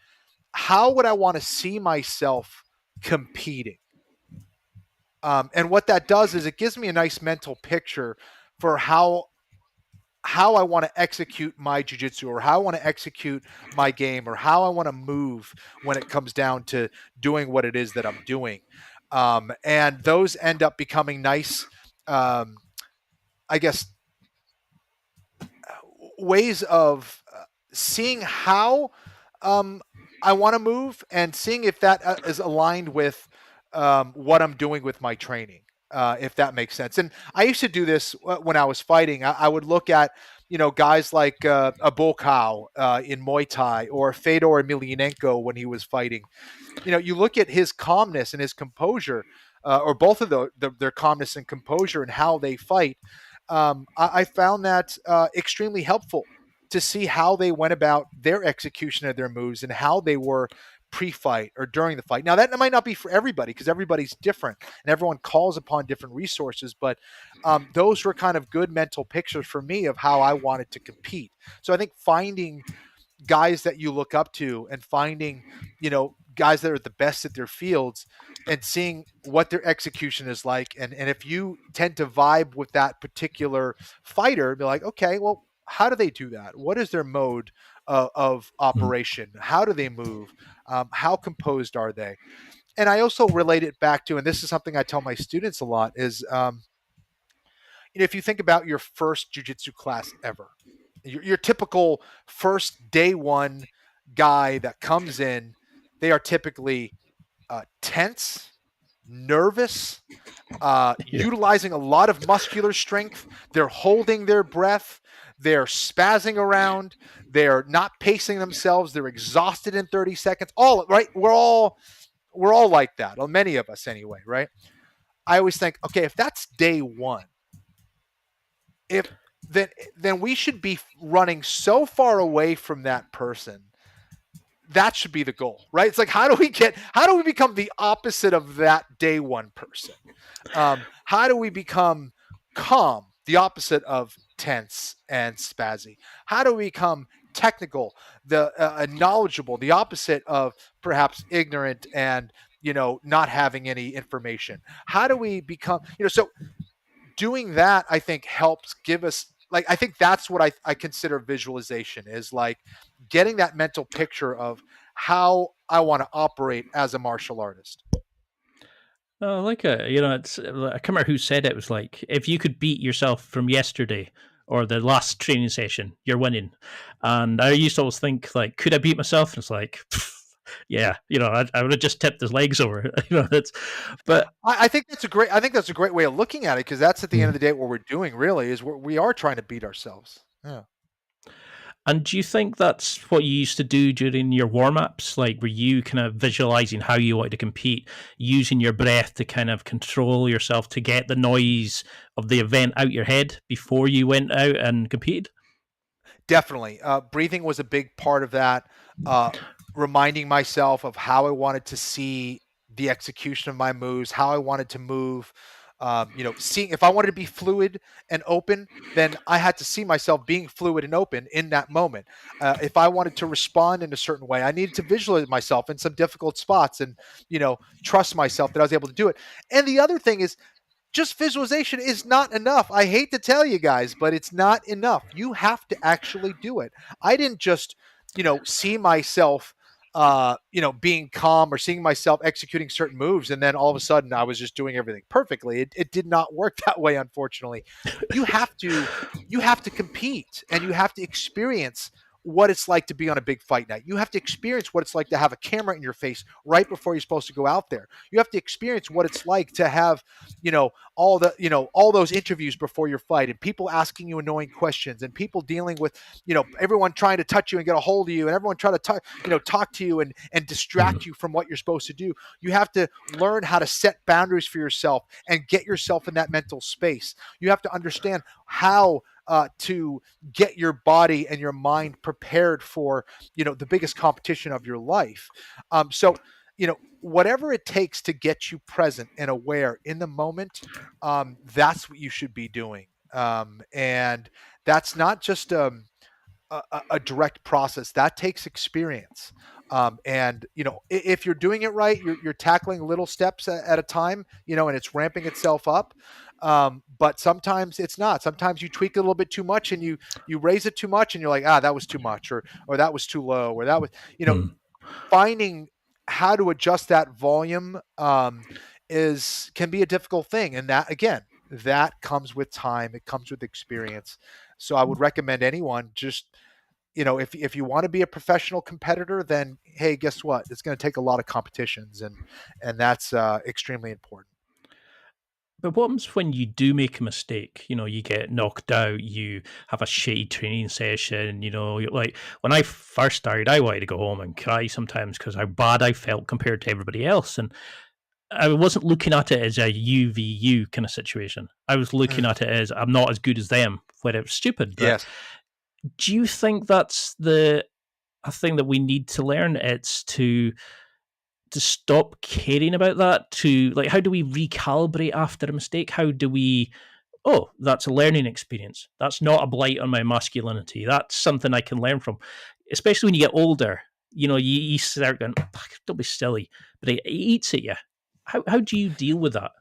Speaker 3: how would I want to see myself competing? And what that does is it gives me a nice mental picture for how I want to execute my jiu-jitsu, or how I want to execute my game, or how I want to move when it comes down to doing what it is that I'm doing. And those end up becoming nice, I guess, ways of seeing how I want to move, and seeing if that is aligned with what I'm doing with my training, if that makes sense. And I used to do this when I was fighting. I would look at guys like a Bokau in Muay Thai, or Fedor Emelianenko when he was fighting. You look at his calmness and his composure, or both of their calmness and composure, and how they fight. I found that extremely helpful to see how they went about their execution of their moves, and how they were pre-fight or during the fight. Now, that might not be for everybody, because everybody's different and everyone calls upon different resources, but those were kind of good mental pictures for me of how I wanted to compete. So I think finding guys that you look up to, and finding guys that are the best at their fields, and seeing what their execution is like, and if you tend to vibe with that particular fighter, be like, okay, well, how do they do that? What is their mode of operation? How do they move? How composed are they? And I also relate it back to, and this is something I tell my students a lot, is if you think about your first jiu-jitsu class ever, your typical first day one guy that comes in, they are typically tense, nervous, utilizing a lot of muscular strength. They're holding their breath. They're spazzing around. They're not pacing themselves. They're exhausted in 30 seconds. All right. We're all like that. Well, many of us anyway, right? I always think, okay, if that's day one, then we should be running so far away from that person. That should be the goal, right? It's like, how do we become the opposite of that day one person? How do we become calm, the opposite of tense and spazzy? How do we become technical, the knowledgeable, the opposite of perhaps ignorant and not having any information? How do we become so doing that, I think, helps give us, like, I think that's what I consider visualization, is like getting that mental picture of how I want to operate as a martial artist.
Speaker 2: Like it's I can't remember who said it. It was like, if you could beat yourself from yesterday or the last training session, you're winning. And I used to always think, like, could I beat myself? And it's like, yeah, I would have just tipped his legs over. But
Speaker 3: I think that's a great way of looking at it, because that's at the end of the day what we're doing really, is we are trying to beat ourselves. Yeah.
Speaker 2: And do you think that's what you used to do during your warm-ups? Like, were you kind of visualizing how you wanted to compete, using your breath to kind of control yourself to get the noise of the event out your head before you went out and competed?
Speaker 3: Definitely. Breathing was a big part of that. Reminding myself of how I wanted to see the execution of my moves, how I wanted to move. Seeing if I wanted to be fluid and open, then I had to see myself being fluid and open in that moment. If I wanted to respond in a certain way, I needed to visualize myself in some difficult spots, and trust myself that I was able to do it. And the other thing is, just visualization is not enough. I hate to tell you guys, but it's not enough. You have to actually do it. I didn't just, see myself, being calm or seeing myself executing certain moves, and then all of a sudden I was just doing everything perfectly. It did not work that way, unfortunately. You have to compete, and you have to experience what it's like to be on a big fight night. You have to experience what it's like to have a camera in your face right before you're supposed to go out there. You have to experience what it's like to have, all those interviews before your fight, and people asking you annoying questions, and people dealing with, everyone trying to touch you and get a hold of you, and everyone trying to talk to you and distract you from what you're supposed to do. You have to learn how to set boundaries for yourself and get yourself in that mental space. You have to understand how to get your body and your mind prepared for, the biggest competition of your life. So, whatever it takes to get you present and aware in the moment, that's what you should be doing. And that's not just a direct process. That takes experience. And if you're doing it right, you're tackling little steps at a time, and it's ramping itself up. But sometimes it's not. Sometimes you tweak it a little bit too much, and you raise it too much, and you're like, that was too much, or that was too low, or that was, finding how to adjust that volume can be a difficult thing. And that comes with time. It comes with experience. So I would recommend anyone just, if you want to be a professional competitor, then, hey, guess what? It's going to take a lot of competitions, and that's extremely important.
Speaker 2: But what happens when you do make a mistake? You get knocked out, you have a shitty training session, like when I first started, I wanted to go home and cry sometimes because how bad I felt compared to everybody else. And I wasn't looking at it as a UVU kind of situation. I was looking at it as I'm not as good as them, where it was stupid. But
Speaker 3: yes.
Speaker 2: Do you think that's a thing that we need to learn? It's to stop caring about that, how do we recalibrate after a mistake? How do we, that's a learning experience. That's not a blight on my masculinity. That's something I can learn from, especially when you get older. You start going, don't be silly, but it eats at you. How do you deal with that?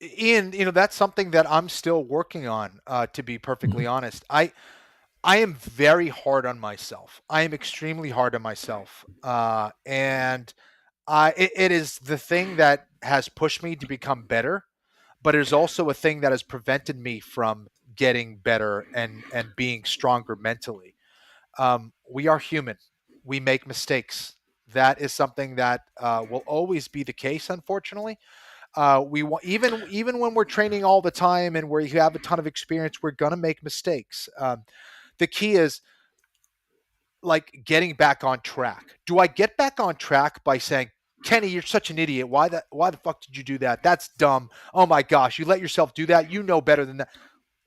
Speaker 3: Ian, that's something that I'm still working on, to be perfectly honest. I am very hard on myself. I am extremely hard on myself. And it is the thing that has pushed me to become better, but it is also a thing that has prevented me from getting better and being stronger mentally. We are human. We make mistakes. That is something that will always be the case, unfortunately. Even when we're training all the time and where you have a ton of experience, we're gonna make mistakes. The key is like getting back on track. Do I get back on track by saying, Kenny, you're such an idiot. Why the fuck did you do that? That's dumb. Oh my gosh, you let yourself do that. You know better than that.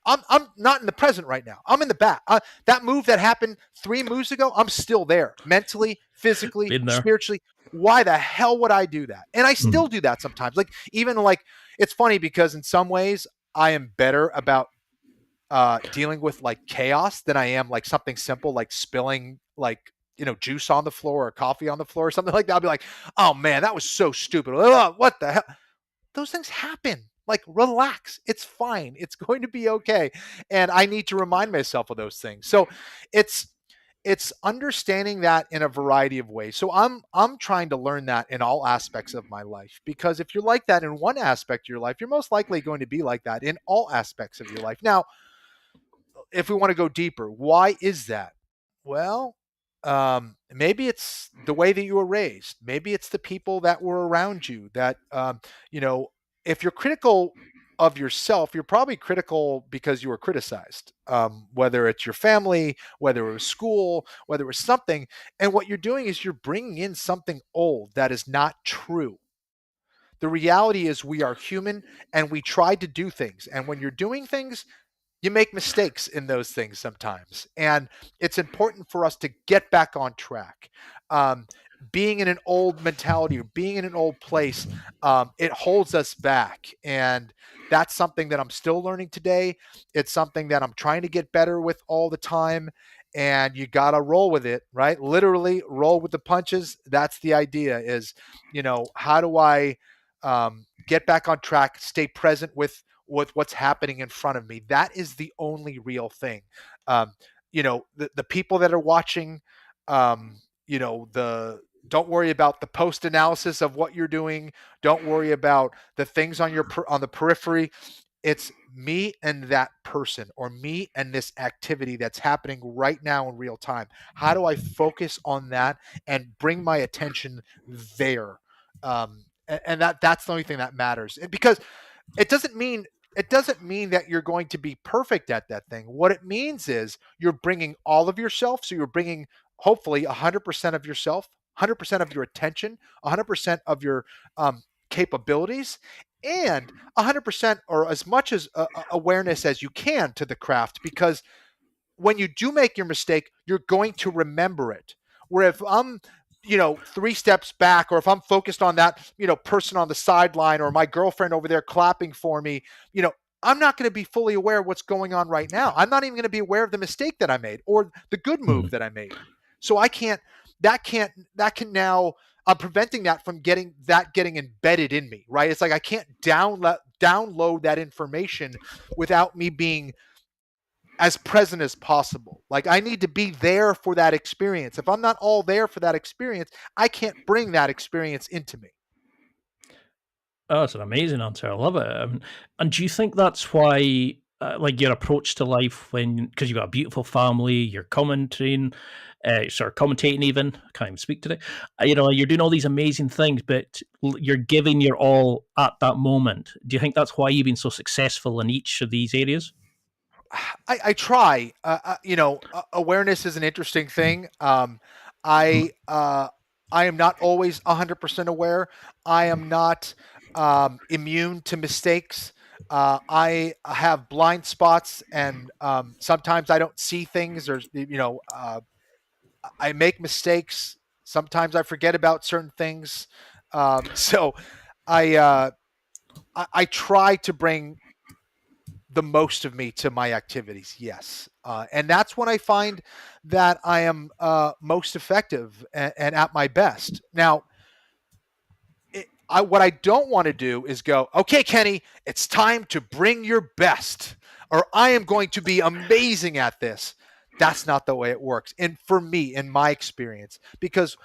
Speaker 3: I'm not in the present right now. I'm in the back. That move that happened 3 moves ago, I'm still there. Mentally, physically, spiritually. Why the hell would I do that? And I still do that sometimes. It's funny because in some ways I am better about dealing with like chaos than I am like something simple like spilling juice on the floor or coffee on the floor or something like that. I'll be like, oh man, that was so stupid. What the hell? Those things happen. Like, relax. It's fine. It's going to be okay. And I need to remind myself of those things. So it's understanding that in a variety of ways. So I'm trying to learn that in all aspects of my life, because if you're like that in one aspect of your life, you're most likely going to be like that in all aspects of your life. Now, if we want to go deeper, why is that? Well, maybe it's the way that you were raised. Maybe it's the people that were around you that, if you're critical of yourself, you're probably critical because you were criticized, whether it's your family, whether it was school, whether it was something. And what you're doing is you're bringing in something old that is not true. The reality is we are human and we try to do things. And when you're doing things, you make mistakes in those things sometimes. And it's important for us to get back on track. Being in an old mentality or being in an old place, it holds us back. And that's something that I'm still learning today. It's something that I'm trying to get better with all the time. And you got to roll with it, right? Literally roll with the punches. That's the idea is, how do I get back on track, stay present with what's happening in front of me. That is the only real thing. The people that are watching, don't worry about the post analysis of what you're doing. Don't worry about the things on the periphery. It's me and that person, or me and this activity that's happening right now in real time. How do I focus on that and bring my attention there? And that's the only thing that matters. Because it doesn't mean that you're going to be perfect at that thing. What it means is you're bringing all of yourself. So you're bringing hopefully 100% of yourself, 100% of your attention, 100% of your capabilities, and 100% or as much as awareness as you can to the craft. Because when you do make your mistake, you're going to remember it. Where if I'm 3 steps back, or if I'm focused on that, person on the sideline, or my girlfriend over there clapping for me, I'm not going to be fully aware of what's going on right now. I'm not even going to be aware of the mistake that I made or the good move that I made. So I'm preventing that from getting embedded in me, right? It's like I can't download that information without me being as present as possible. Like, I need to be there for that experience. If I'm not all there for that experience, I can't bring that experience into me.
Speaker 2: Oh, it's an amazing answer. I love it. And do you think that's why, your approach to life, because you've got a beautiful family, you're commentating even, I can't even speak today. You're doing all these amazing things, but you're giving your all at that moment. Do you think that's why you've been so successful in each of these areas?
Speaker 3: I try. Awareness is an interesting thing. I am not always 100% aware. I am not immune to mistakes. I have blind spots, and sometimes I don't see things. I make mistakes. Sometimes I forget about certain things. So I try to bring the most of me to my activities. Yes. And that's when I find that I am most effective and at my best. Now, what I don't want to do is go, okay, Kenny, it's time to bring your best, or I am going to be amazing at this. That's not the way it works. And for me, in my experience, because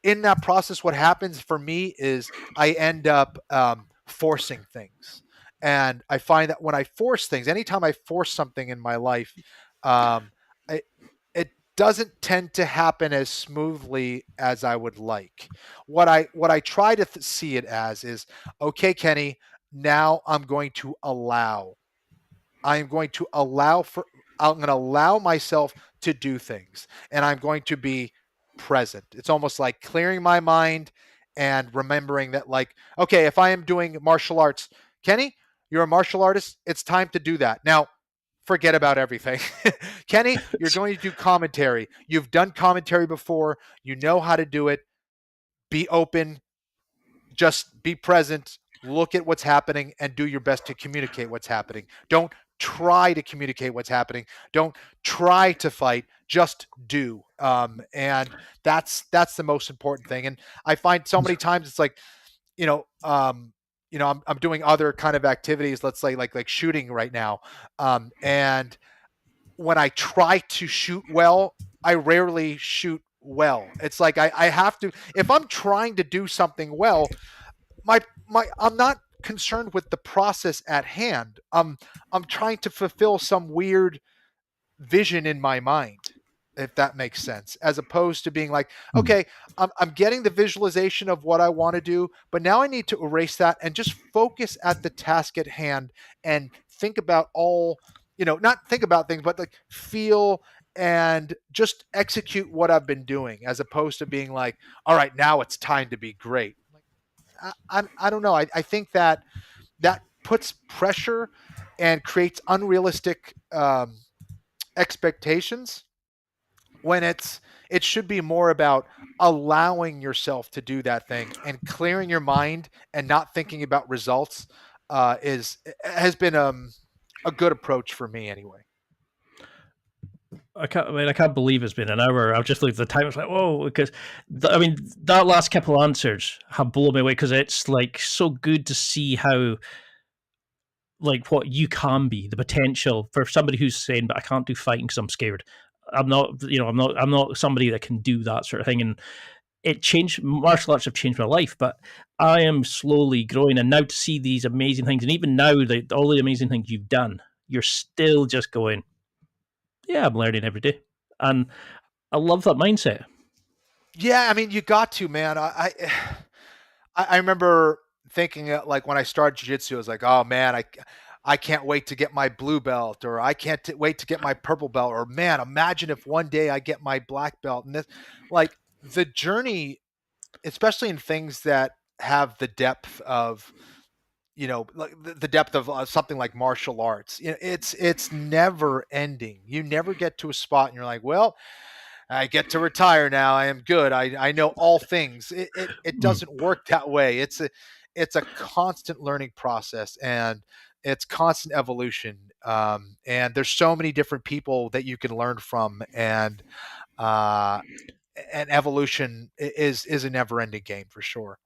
Speaker 3: in that process, what happens for me is I end up forcing things. And I find that when I force things, anytime I force something in my life, it doesn't tend to happen as smoothly as I would like. What I try to see it as is, okay, Kenny, now I'm going to allow myself to do things, and I'm going to be present. It's almost like clearing my mind and remembering that, like, okay, if I am doing martial arts, Kenny, you're a martial artist. It's time to do that. Now, forget about everything. Kenny, you're going to do commentary. You've done commentary before. You know how to do it. Be open. Just be present. Look at what's happening and do your best to communicate what's happening. Don't try to communicate what's happening. Don't try to fight. Just do. And that's the most important thing. And I find so many times it's like, I'm doing other kind of activities, let's say like shooting right now. And when I try to shoot well, I rarely shoot well. It's like I have to, if I'm trying to do something well, I'm not concerned with the process at hand. I'm trying to fulfill some weird vision in my mind, if that makes sense, as opposed to being like, okay, I'm getting the visualization of what I want to do, but now I need to erase that and just focus at the task at hand and think about not think about things, but like feel and just execute what I've been doing, as opposed to being like, all right, now it's time to be great. I don't know. I think that puts pressure and creates unrealistic expectations, when it should be more about allowing yourself to do that thing and clearing your mind and not thinking about results. Has been a good approach for me anyway.
Speaker 2: I can't believe it's been an hour. I've just looked at the time. It's like, whoa, because that last couple of answers have blown me away because it's like so good to see how like what you can be, the potential for somebody who's saying, but I can't do fighting because I'm scared. I'm not somebody that can do that sort of thing. And it changed. Martial arts have changed my life, but I am slowly growing. And now to see these amazing things, and even now, all the amazing things you've done, you're still just going, yeah, I'm learning every day. And I love that mindset.
Speaker 3: Yeah, I mean, you got to, man. I remember thinking like when I started jiu-jitsu, I was like, oh man, I can't wait to get my blue belt, or I can't wait to get my purple belt, or man, imagine if one day I get my black belt. And this, like the journey, especially in things that have the depth of, like the depth of something like martial arts, it's never ending. You never get to a spot and you're like, well, I get to retire now. I am good. I know all things. It
Speaker 2: Mm.
Speaker 3: doesn't work that way. It's a constant learning process, and it's constant evolution. And there's so many different people that you can learn from, uh, and evolution is a never ending game for sure.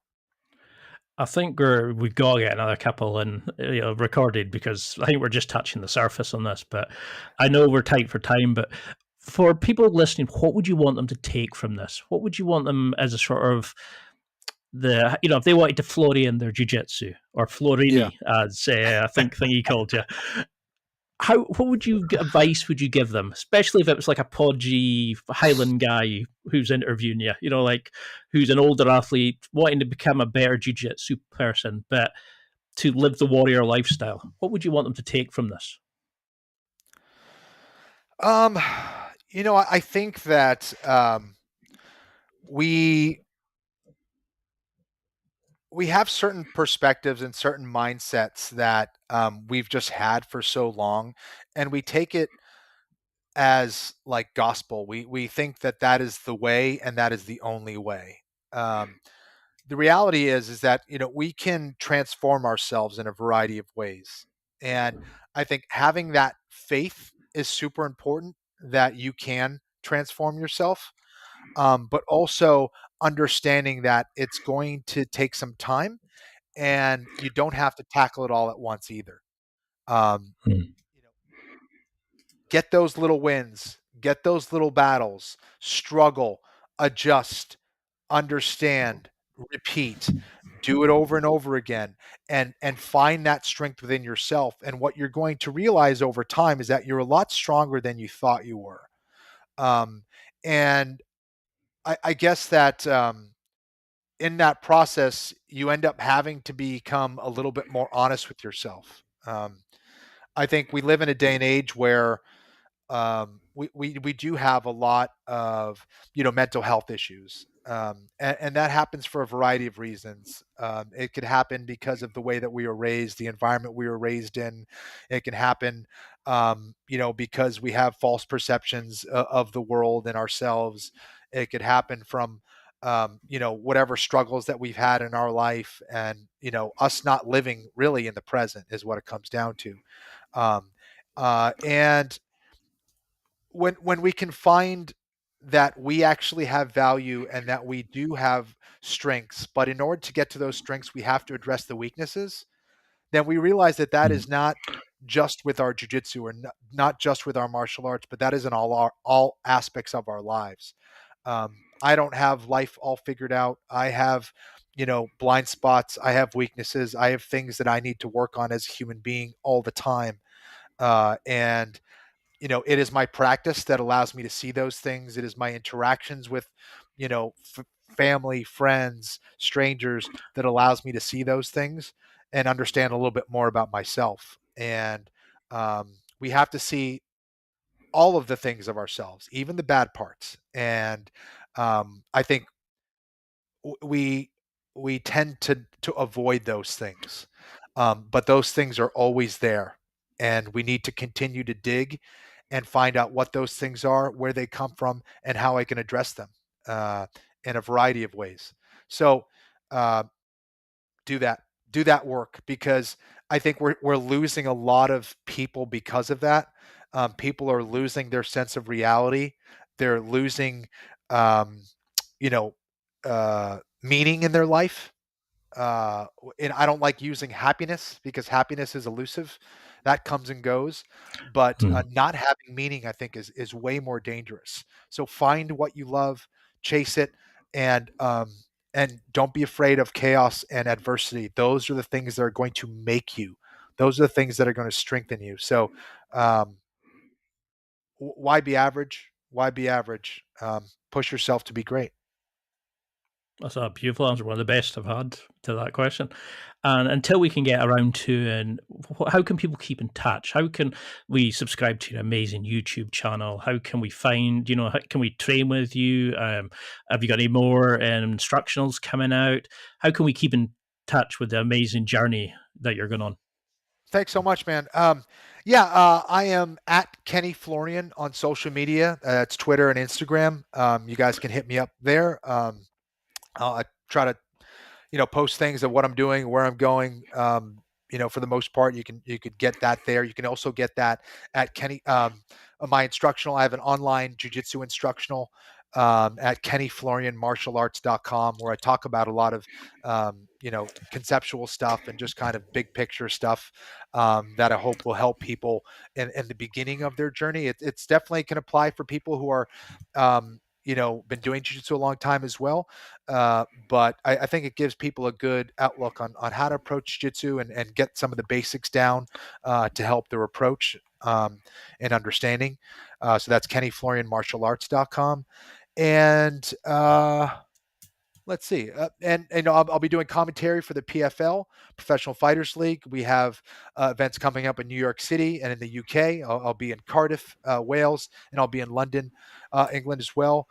Speaker 2: I think we've got to get another couple in, recorded, because I think we're just touching the surface on this. But I know we're tight for time. But for people listening, what would you want them to take from this? What would you want them as a sort of if they wanted to Florian their jiu-jitsu, or
Speaker 3: Yeah.
Speaker 2: Florini, as I think he called you, what advice would you give them, especially if it was like a podgy Highland guy who's interviewing you, like who's an older athlete wanting to become a better jiu-jitsu person, but to live the warrior lifestyle? What would you want them to take from this?
Speaker 3: Um, I think that we we have certain perspectives and certain mindsets that we've just had for so long, and we take it as like gospel. We think that that is the way and that is the only way. Um, the reality is that we can transform ourselves in a variety of ways, and I think having that faith is super important, that you can transform yourself, but also understanding that it's going to take some time and you don't have to tackle it all at once either. Um,
Speaker 2: Hmm.
Speaker 3: you know, get those little wins, get those little battles, struggle, adjust, understand, repeat, do it over and over again, and find that strength within yourself. And what you're going to realize over time is that you're a lot stronger than you thought you were. Um, and I guess that in that process, you end up having to become a little bit more honest with yourself. I think we live in a day and age where we do have a lot of mental health issues, and that happens for a variety of reasons. It could happen because of the way that we were raised, the environment we were raised in. It can happen, because we have false perceptions of the world and ourselves. It could happen from whatever struggles that we've had in our life, and us not living really in the present is what it comes down to. Um, and when we can find that we actually have value and that we do have strengths, but in order to get to those strengths, we have to address the weaknesses, then we realize that that
Speaker 2: Hmm.
Speaker 3: is not just with our jujitsu, or not just with our martial arts, but that is in all aspects of our lives. I don't have life all figured out. I have, blind spots. I have weaknesses. I have things that I need to work on as a human being all the time. And it is my practice that allows me to see those things. It is my interactions with, family, friends, strangers, that allows me to see those things and understand a little bit more about myself. And we have to see all of the things of ourselves, even the bad parts. And I think we we tend to avoid those things, but those things are always there, and we need to continue to dig and find out what those things are, where they come from, and how I can address them uh, in a variety of ways. So uh, do that, do that work, because I think we're losing a lot of people because of that. people are losing their sense of reality. They're losing, um, you know, meaning in their life. And I don't like using happiness because happiness is elusive. That comes and goes. But not having meaning, I think, is way more dangerous. So find what you love, chase it, and don't be afraid of chaos and adversity. Those are the things that are going to make you. Those are the things that are going to strengthen you. So um, why be average? Why be average? Push yourself to be great.
Speaker 2: That's a beautiful answer, one of the best I've had to that question. And until we can get around to, and how can people keep in touch? How can we subscribe to your amazing YouTube channel? How can we find, how can we train with you? Have you got any more instructionals coming out? How can we keep in touch with the amazing journey that you're going on?
Speaker 3: Thanks so much, man. I am at Kenny Florian on social media. It's Twitter and Instagram. You guys can hit me up there. I try to, post things of what I'm doing, where I'm going. For the most part, you could get that there. You can also get that at Kenny, my instructional. I have an online jiu-jitsu instructional at kennyflorianmartialarts.com, where I talk about a lot of, conceptual stuff and just kind of big picture stuff that I hope will help people in the beginning of their journey. It's definitely can apply for people who are, been doing jiu-jitsu a long time as well. But I think it gives people a good outlook on how to approach jiu-jitsu and get some of the basics down to help their approach and understanding. So that's kennyflorianmartialarts.com. And let's see. I'll be doing commentary for the PFL, Professional Fighters League. We have events coming up in New York City and in the UK. I'll be in Cardiff, Wales, and I'll be in London, England as well,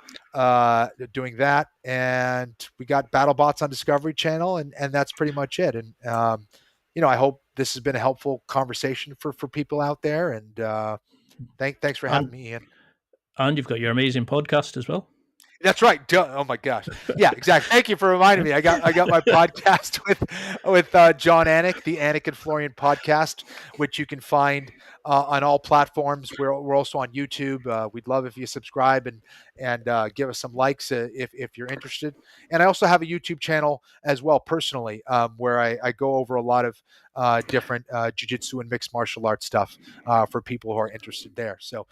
Speaker 3: doing that. And we got BattleBots on Discovery Channel, and that's pretty much it. And, I hope this has been a helpful conversation for people out there. And thanks for having me, Ian.
Speaker 2: And you've got your amazing podcast as well.
Speaker 3: That's right. Oh my gosh. Yeah, exactly. Thank you for reminding me. I got my podcast with John Anik, the Anik and Florian podcast, which you can find on all platforms. We're also on YouTube. We'd love if you subscribe and give us some likes if you're interested. And I also have a YouTube channel as well, personally, where I go over a lot of different jiu-jitsu and mixed martial arts stuff for people who are interested there. So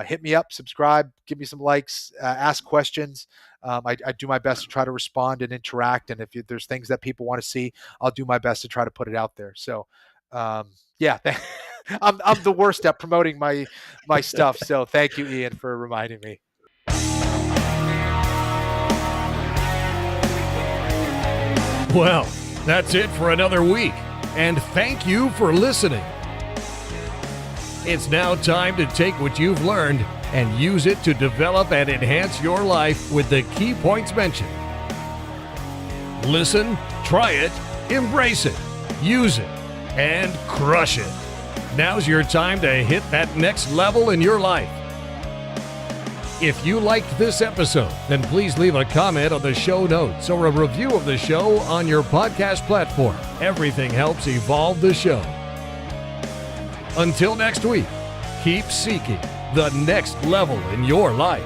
Speaker 3: hit me up, subscribe, give me some likes, ask questions. I do my best to try to respond and interact. And if there's things that people want to see, I'll do my best to try to put it out there. So I'm the worst at promoting my stuff. So thank you, Ian, for reminding me.
Speaker 1: Well, that's it for another week. And thank you for listening. It's now time to take what you've learned and use it to develop and enhance your life with the key points mentioned. Listen, try it, embrace it, use it, and crush it. Now's your time to hit that next level in your life. If you liked this episode, then please leave a comment on the show notes or a review of the show on your podcast platform. Everything helps evolve the show. Until next week, keep seeking the next level in your life.